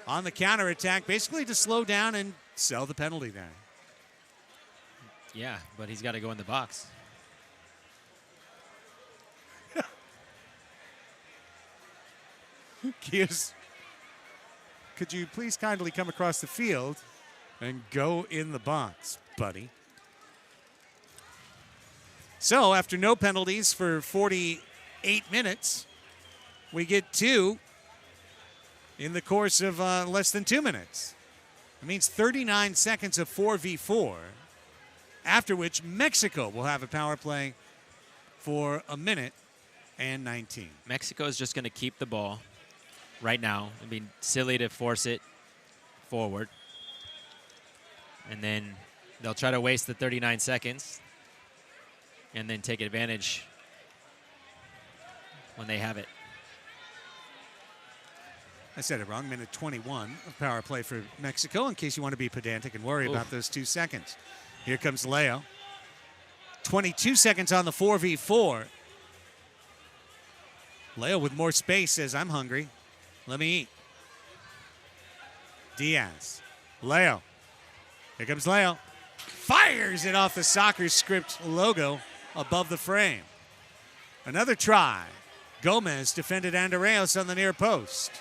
on the counterattack, basically to slow down and sell the penalty there.
Yeah, but he's got to go in the box.
Kia's, could you please kindly come across the field and go in the box, buddy? So after no penalties for 48 minutes, we get 2 in the course of less than 2 minutes. It means 39 seconds of 4v4, after which Mexico will have a power play for 1 minute and 19.
Mexico is just going to keep the ball right now. It'd be silly to force it forward. And then they'll try to waste the 39 seconds and then take advantage when they have it.
I said it wrong. Minute 21 of power play for Mexico, in case you want to be pedantic and worry about those 2 seconds. Here comes Leo. 22 seconds on the 4v4. Leo with more space says, I'm hungry. Let me eat. Diaz. Leo. Here comes Leo. Fires it off the soccer script logo above the frame. Another try. Gomez defended Andreas on the near post.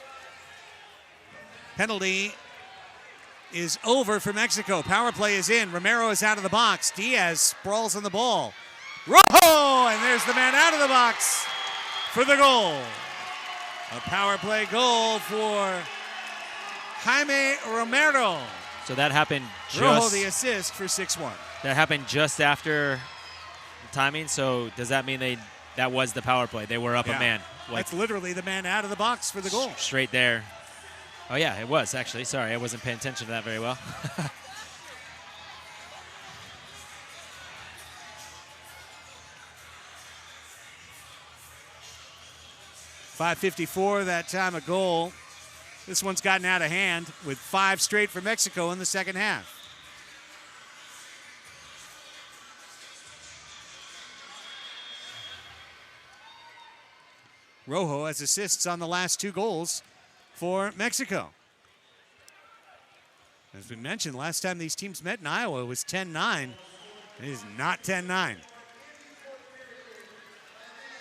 Penalty is over for Mexico. Power play is in. Romero is out of the box. Diaz sprawls on the ball. Rojo! And there's the man out of the box for the goal. A power play goal for Jaime Romero.
So that happened
Rojo the assist for 6-1.
That happened just after timing. So does that mean that was the power play? They were up a man.
That's literally the man out of the box for the goal.
Straight there. Oh, yeah, it was, actually. Sorry, I wasn't paying attention to that very well.
.554 that time a goal. This one's gotten out of hand with 5 straight for Mexico in the second half. Rojo has assists on the last 2 goals for Mexico. As we mentioned, last time these teams met in Iowa was 10-9. It is not 10-9.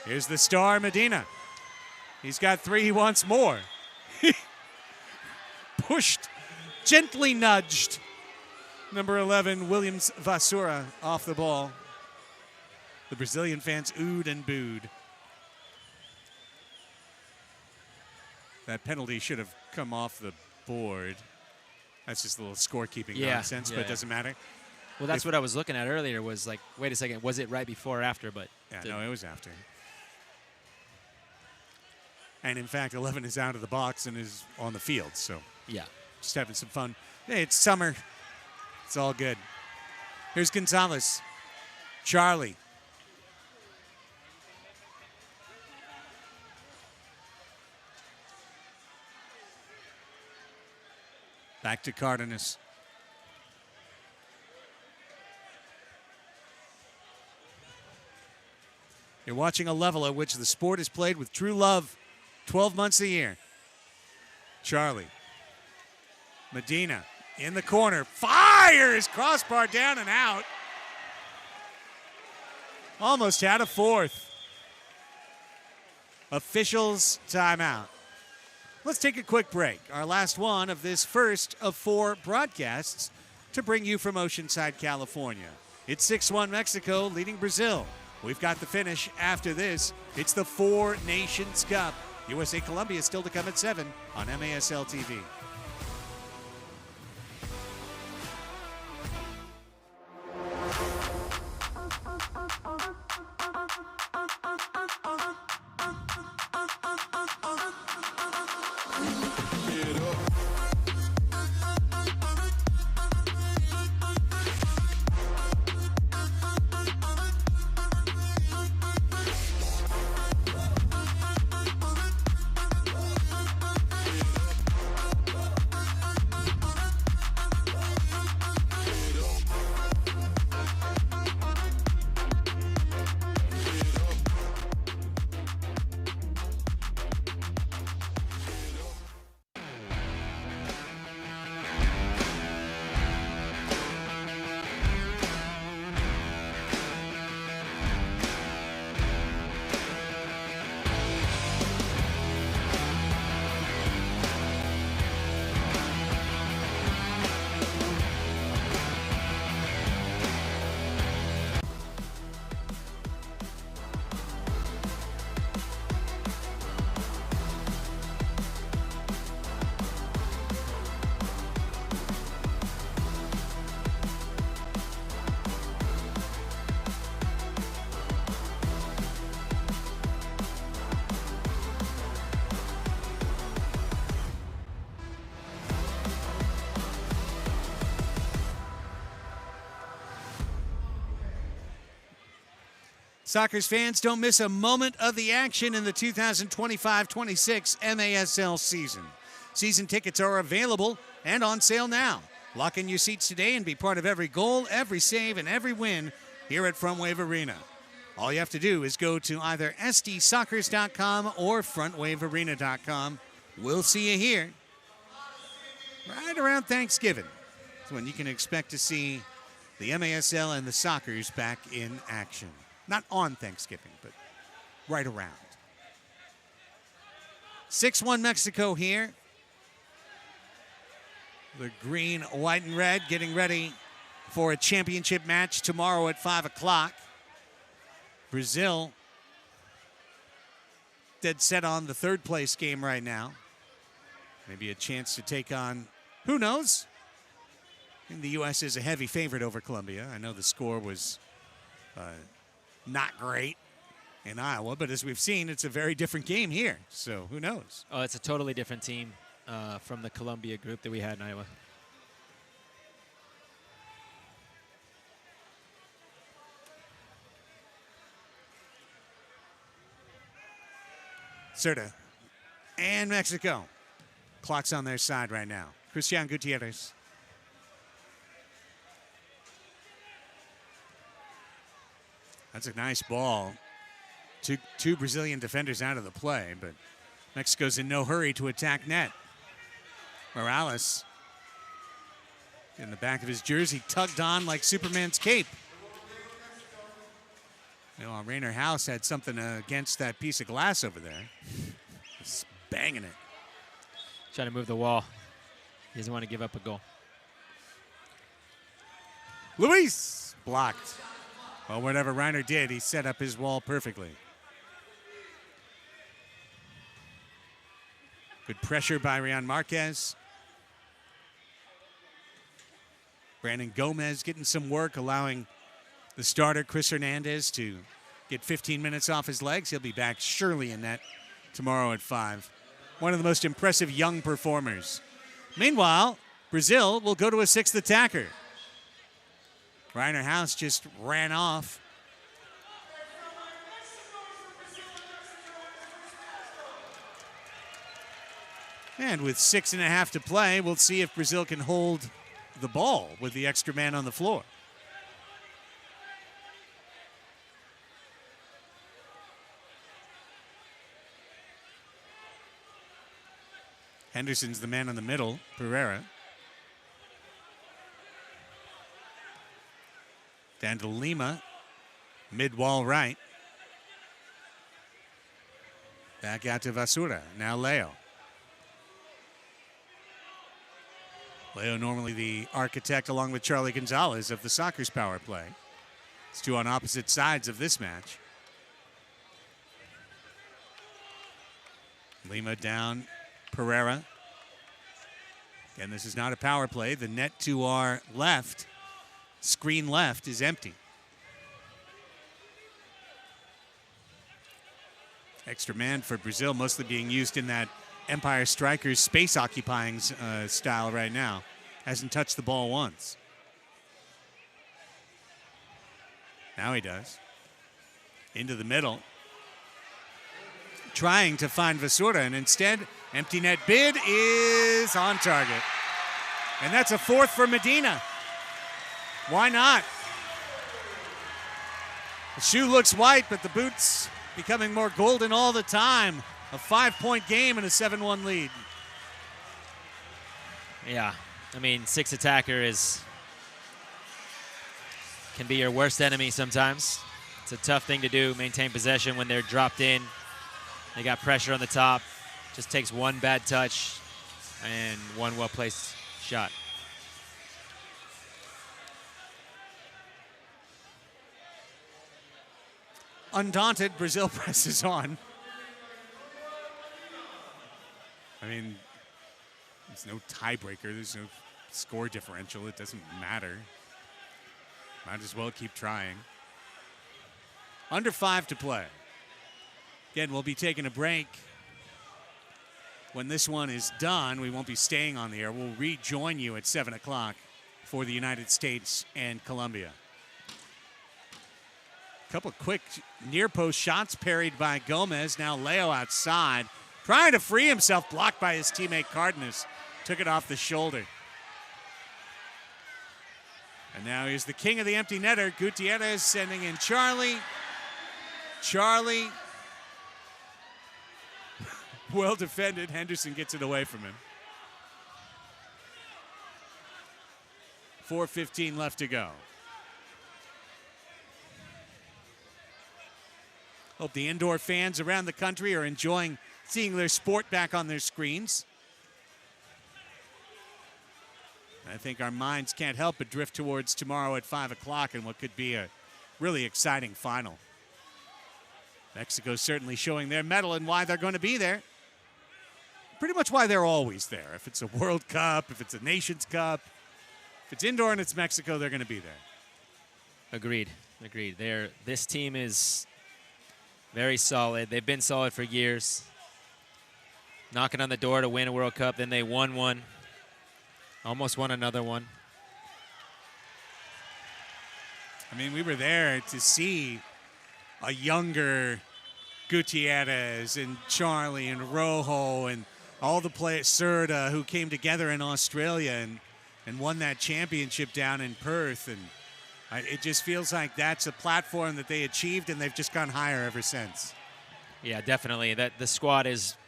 Here's the star, Medina. He's got 3, he wants more. Pushed, gently nudged Number 11, Williams Vassoura off the ball. The Brazilian fans oohed and booed. That penalty should have come off the board. That's just a little scorekeeping nonsense, but it doesn't matter.
Well, that's what I was looking at earlier was like, wait a second, was it right before or after? But
yeah, no, it was after. And in fact, 11 is out of the box and is on the field, so
yeah,
just having some fun. Hey, it's summer. It's all good. Here's Gonzalez. Charlie. Back to Cardenas. You're watching a level at which the sport is played with true love 12 months a year. Charlie. Medina in the corner. Fires! Crossbar down and out. Almost had a fourth. Officials timeout. Let's take a quick break. Our last one of this first of 4 broadcasts to bring you from Oceanside, California. It's 6-1 Mexico leading Brazil. We've got the finish after this. It's the 4 Nations Cup. USA Colombia still to come at 7 on MASL TV. Soccer's fans, don't miss a moment of the action in the 2025-26 MASL season. Season tickets are available and on sale now. Lock in your seats today and be part of every goal, every save, and every win here at Frontwave Arena. All you have to do is go to either sdsoccers.com or frontwavearena.com. We'll see you here right around Thanksgiving. That's when you can expect to see the MASL and the Soccers back in action. Not on Thanksgiving, but right around. 6-1 Mexico here. The green, white, and red getting ready for a championship match tomorrow at 5 o'clock. Brazil dead set on the third place game right now. Maybe a chance to take on, who knows? I think the U.S. is a heavy favorite over Colombia. I know the score was not great in Iowa, but as we've seen, it's a very different game here. So who knows?
Oh, it's a totally different team from the Colombia group that we had in Iowa.
Cerda and Mexico. Clock's on their side right now. Christian Gutierrez. That's a nice ball. Two Brazilian defenders out of the play, but Mexico's in no hurry to attack net. Morales, in the back of his jersey, tugged on like Superman's cape. You know, Rainer House had something against that piece of glass over there. Just banging it.
Trying to move the wall. He doesn't want to give up a goal.
Luis blocked. Well, whatever Reiner did, he set up his wall perfectly. Good pressure by Rian Marquez. Brandon Gomez getting some work, allowing the starter, Chris Hernandez, to get 15 minutes off his legs. He'll be back surely in net tomorrow at 5. One of the most impressive young performers. Meanwhile, Brazil will go to a 6th attacker. Reiner House just ran off. And with 6.5 to play, we'll see if Brazil can hold the ball with the extra man on the floor. Henderson's the man in the middle, Pereira. Down to Lima, mid-wall right. Back out to Vasura, now Leo. Leo normally the architect along with Charlie Gonzalez of the Soccer's power play. It's two on opposite sides of this match. Lima down, Pereira. Again, this is not a power play. The net to our left, screen left, is empty. Extra man for Brazil, mostly being used in that Empire Strikers space occupying style right now. Hasn't touched the ball once. Now he does. Into the middle. Trying to find Vasura, and instead, empty net bid is on target. And that's a 4th for Medina. Why not? The shoe looks white, but the boot's becoming more golden all the time. A 5-point game and a 7-1 lead.
Yeah, I mean, 6th attacker can be your worst enemy sometimes. It's a tough thing to do, maintain possession when they're dropped in. They got pressure on the top. Just takes one bad touch and one well-placed shot.
Undaunted, Brazil presses on. I mean, there's no tiebreaker. There's no score differential. It doesn't matter. Might as well keep trying. Under 5 to play. Again, we'll be taking a break. When this one is done, we won't be staying on the air. We'll rejoin you at 7 o'clock for the United States and Colombia. A couple quick near-post shots parried by Gomez. Now Leo outside, trying to free himself, blocked by his teammate Cardenas. Took it off the shoulder. And now here's the king of the empty netter, Gutierrez, sending in Charlie. Charlie, well defended. Henderson gets it away from him. 4:15 left to go. Hope the indoor fans around the country are enjoying seeing their sport back on their screens. I think our minds can't help but drift towards tomorrow at 5 o'clock and what could be a really exciting final. Mexico certainly showing their mettle and why they're going to be there. Pretty much why they're always there. If it's a World Cup, if it's a Nations Cup, if it's indoor and it's Mexico, they're going to be there.
Agreed. This team is very solid. They've been solid for years. Knocking on the door to win a World Cup, then they won one. Almost won another one.
I mean, we were there to see a younger Gutierrez and Charlie and Rojo and all the players, Serta, who came together in Australia and won that championship down in Perth. And it just feels like that's a platform that they achieved, and they've just gone higher ever since.
Yeah, definitely. That the squad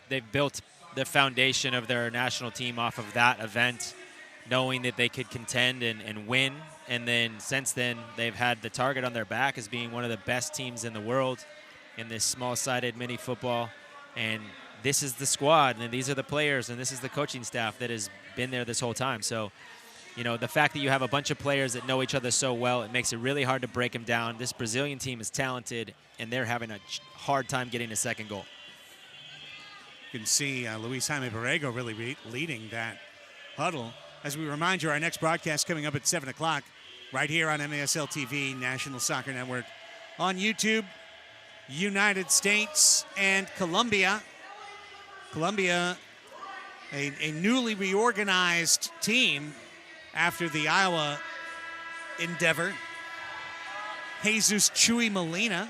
they've built the foundation of their national team off of that event, knowing that they could contend and win. And then since then, they've had the target on their back as being one of the best teams in the world in this small-sided mini football. And this is the squad, and these are the players, and this is the coaching staff that has been there this whole time. So You know, the fact that you have a bunch of players that know each other so well, it makes it really hard to break them down. This Brazilian team is talented, and they're having a hard time getting a second goal.
You can see Luis Jaime Borrego really leading that huddle. As we remind you, our next broadcast coming up at 7 o'clock right here on MASL TV, National Soccer Network, on YouTube, United States, and Colombia. Colombia, a newly reorganized team after the Iowa endeavor. Jesus Chuy Molina,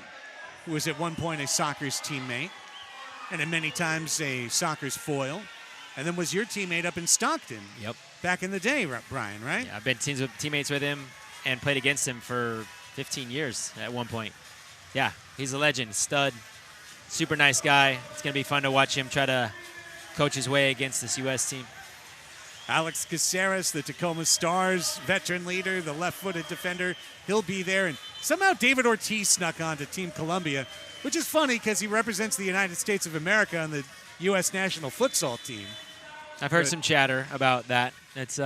who was at one point a Soccer's teammate, and then many times a Soccer's foil, and then was your teammate up in Stockton.
Yep.
Back in the day, Brian, right?
Yeah, I've been teammates with him and played against him for 15 years at one point. Yeah, he's a legend, stud, super nice guy. It's going to be fun to watch him try to coach his way against this U.S. team.
Alex Caceres, the Tacoma Stars veteran leader, the left-footed defender, he'll be there. And somehow David Ortiz snuck on to Team Colombia, which is funny because he represents the United States of America on the U.S. national futsal team.
I've heard some chatter about that. It's, you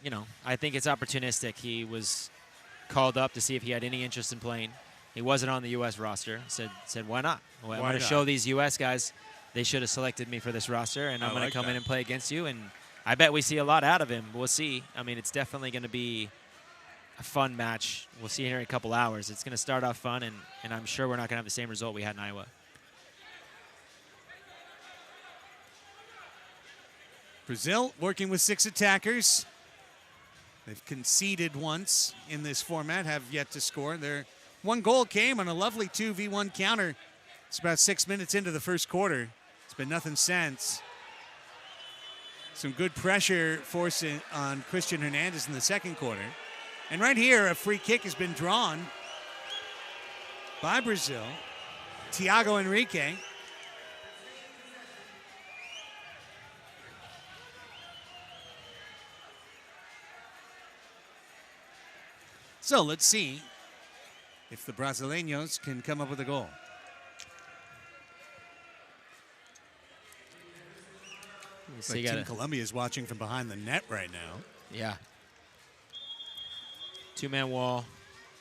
know, I think it's opportunistic. He was called up to see if he had any interest in playing. He wasn't on the U.S. roster. Said why not? Well, I'm going to show these U.S. guys they should have selected me for this roster, and I'm going to come in and play against you. And I bet we see a lot out of him. We'll see. I mean, it's definitely going to be a fun match. We'll see here in a couple hours. It's going to start off fun, and I'm sure we're not going to have the same result we had in Iowa.
Brazil working with 6 attackers. They've conceded once in this format, have yet to score. Their one goal came on a lovely 2v1 counter. It's about 6 minutes into the first quarter. It's been nothing since. Some good pressure forcing on Christian Hernandez in the second quarter. And right here, a free kick has been drawn by Brazil. Thiago Henrique. So let's see if the Brasileños can come up with a goal.
So
like Team Colombia is watching from behind the net right now.
Yeah. Two-man wall.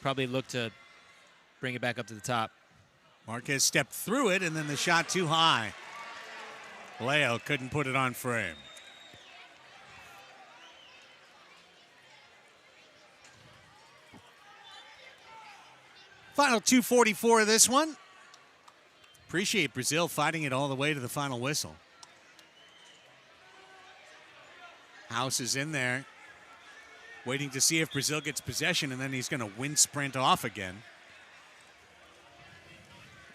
Probably look to bring it back up to the top.
Marquez stepped through it, and then the shot too high. Leo couldn't put it on frame. Final 2:44 of this one. Appreciate Brazil fighting it all the way to the final whistle. House is in there, waiting to see if Brazil gets possession, and then he's going to wind sprint off again.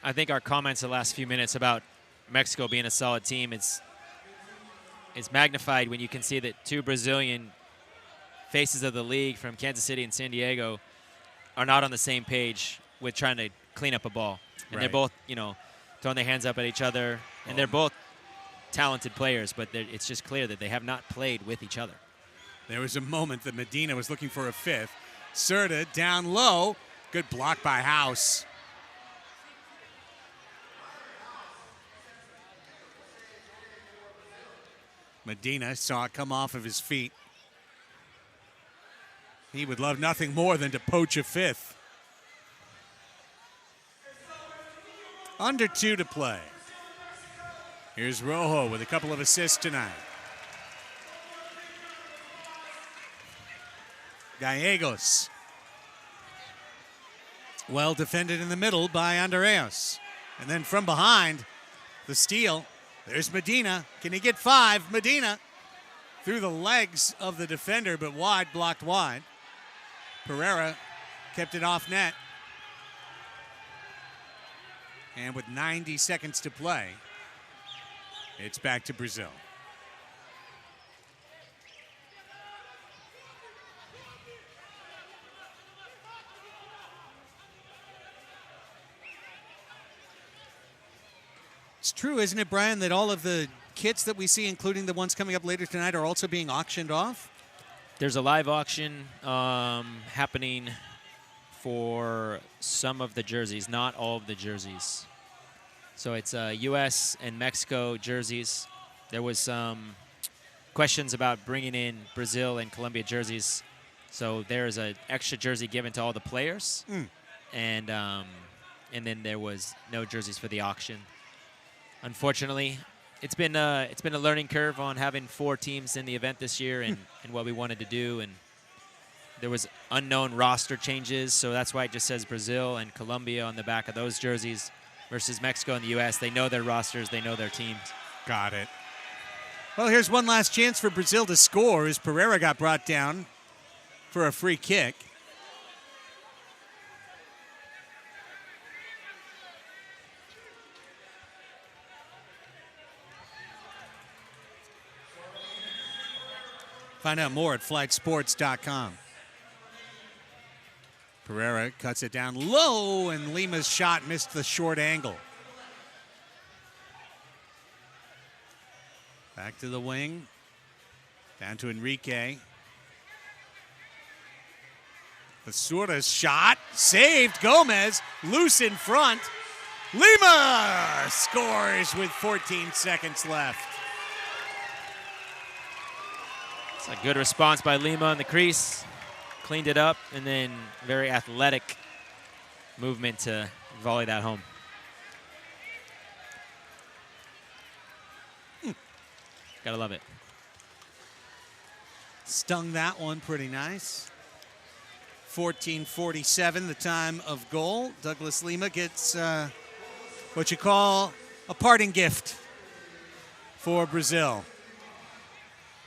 I think our comments the last few minutes about Mexico being a solid team, it's magnified when you can see that 2 Brazilian faces of the league from Kansas City and San Diego are not on the same page with trying to clean up a ball. And they're both, you know, throwing their hands up at each other, and they're both talented players, but it's just clear that they have not played with each other.
There was a moment that Medina was looking for a fifth. Serta down low. Good block by House. Medina saw it come off of his feet. He would love nothing more than to poach a fifth. Under 2 to play. Here's Rojo with a couple of assists tonight. Gallegos. Well defended in the middle by Andreas. And then from behind, the steal. There's Medina. Can he get 5? Medina through the legs of the defender, but wide, blocked wide. Pereira kept it off net. And with 90 seconds to play, it's back to Brazil. It's true, isn't it, Brian, that all of the kits that we see, including the ones coming up later tonight, are also being auctioned off?
There's a live auction happening for some of the jerseys, not all of the jerseys. So it's U.S. and Mexico jerseys. There was some questions about bringing in Brazil and Colombia jerseys. So there's an extra jersey given to all the players, and then there was no jerseys for the auction. Unfortunately, it's been a learning curve on having 4 teams in the event this year, and what we wanted to do, and there was unknown roster changes, so that's why it just says Brazil and Colombia on the back of those jerseys versus Mexico and the U.S. They know their rosters, they know their teams.
Got it. Well, here's one last chance for Brazil to score as Pereira got brought down for a free kick. Find out more at flightsports.com. Pereira cuts it down low, and Lima's shot missed the short angle. Back to the wing. Down to Enrique. Basura's shot. Saved. Gomez. Loose in front. Lima scores with 14 seconds left.
It's a good response by Lima in the crease. Cleaned it up, and then very athletic movement to volley that home. Gotta love it.
Stung that one pretty nice. 14:47, the time of goal. Douglas Lima gets what you call a parting gift for Brazil.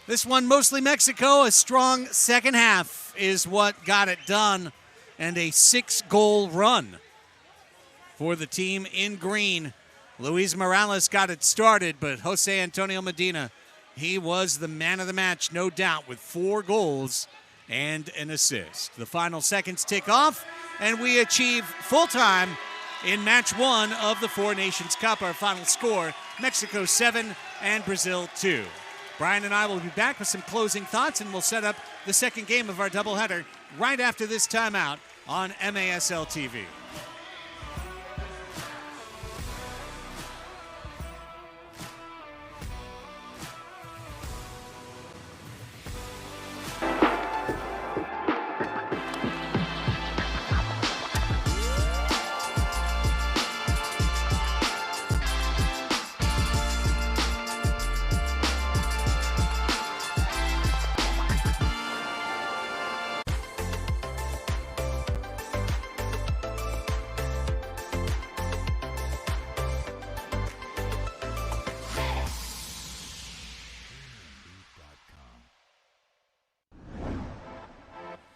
This one mostly Mexico. A strong second half is what got it done, and a 6-goal run for the team in green. Luis Morales got it started, but Jose Antonio Medina, he was the man of the match, no doubt, with 4 goals and an assist. The final seconds tick off, and we achieve full time in match 1 of the Four Nations Cup. Our final score, Mexico 7 and Brazil 2. Brian and I will be back with some closing thoughts, and we'll set up the second game of our doubleheader right after this timeout on MASL TV.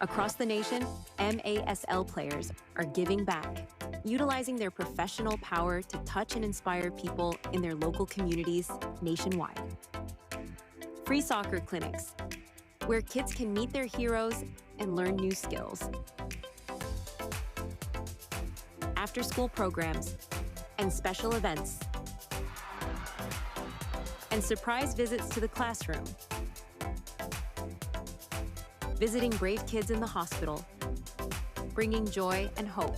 Across the nation, MASL players are giving back, utilizing their professional power to touch and inspire people in their local communities nationwide. Free soccer clinics, where kids can meet their heroes and learn new skills. After-school programs and special events. And surprise visits to the classroom. Visiting brave kids in the hospital, bringing joy and hope.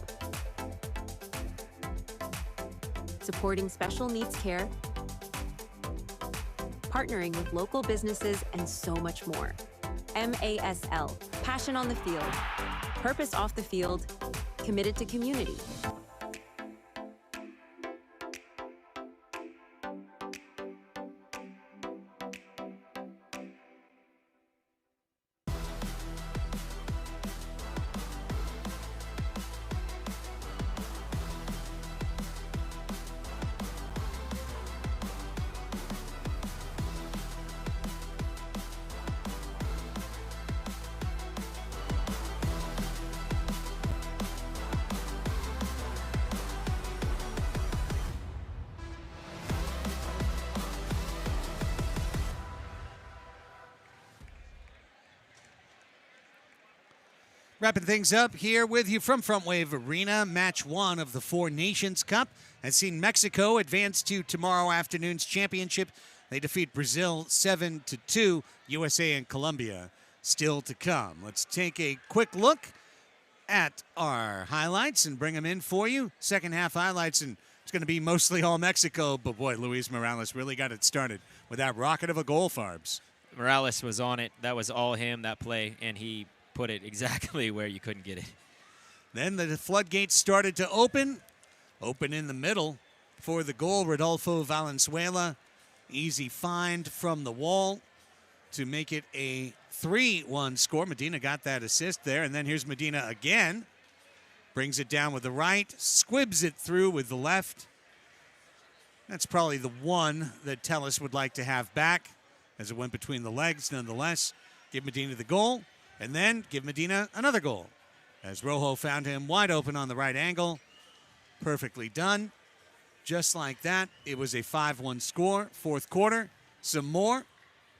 Supporting special needs care, partnering with local businesses, and so much more. MASL, passion on the field, purpose off the field, committed to community.
Wrapping things up here with you from Frontwave Arena. Match 1 of the Four Nations Cup has seen Mexico advance to tomorrow afternoon's championship. They defeat Brazil 7-2. USA and Colombia still to come. Let's take a quick look at our highlights and bring them in for you. Second half highlights, and it's going to be mostly all Mexico, but boy, Luis Morales really got it started with that rocket of a goal, Farbs.
Morales was on it. That was all him, that play, and he put it exactly where you couldn't get it.
Then the floodgates started to open in the middle for the goal. Rodolfo Valenzuela, easy find from the wall to make it a 3-1 score. Medina got that assist there, and then here's Medina again. Brings it down with the right, squibs it through with the left. That's probably the one that Tellus would like to have back as it went between the legs. Nonetheless, give Medina the goal, and then give Medina another goal as Rojo found him wide open on the right angle. Perfectly done. Just like that, it was a 5-1 score. Fourth quarter, some more.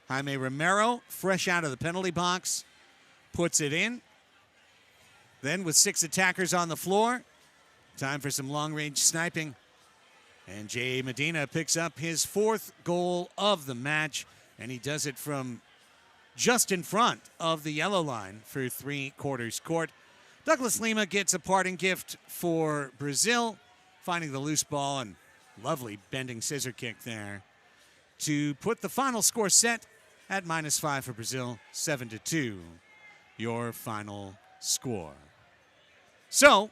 Jaime Romero, fresh out of the penalty box, puts it in. Then with 6 attackers on the floor, time for some long-range sniping. And Jay Medina picks up his 4th goal of the match, and he does it from just in front of the yellow line for 3/4 court. Douglas Lima gets a parting gift for Brazil, finding the loose ball and lovely bending scissor kick there to put the final score set at -5 for Brazil, 7-2, your final score. So,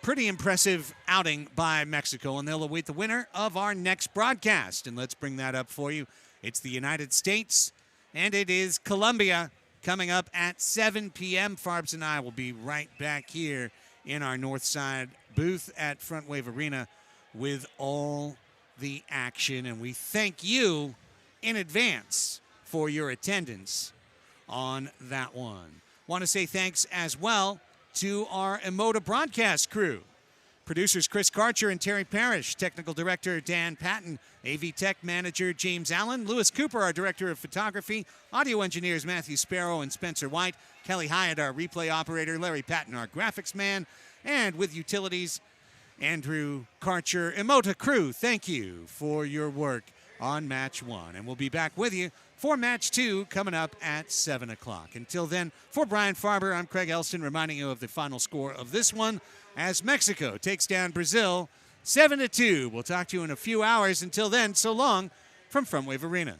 pretty impressive outing by Mexico, and they'll await the winner of our next broadcast. And let's bring that up for you. It's the United States, and it is Colombia coming up at 7 p.m. Farbs and I will be right back here in our North Side booth at Frontwave Arena with all the action. And we thank you in advance for your attendance on that one. Want to say thanks as well to our Emoda broadcast crew. Producers Chris Karcher and Terry Parrish, technical director Dan Patton, AV Tech manager James Allen, Lewis Cooper, our director of photography, audio engineers Matthew Sparrow and Spencer White, Kelly Hyatt, our replay operator, Larry Patton, our graphics man, and with utilities, Andrew Karcher. Emoda crew, thank you for your work on Match 1. And we'll be back with you for Match 2 coming up at 7 o'clock. Until then, for Brian Farber, I'm Craig Elston, reminding you of the final score of this one as Mexico takes down Brazil 7-2. We'll talk to you in a few hours. Until then, so long from Frontwave Arena.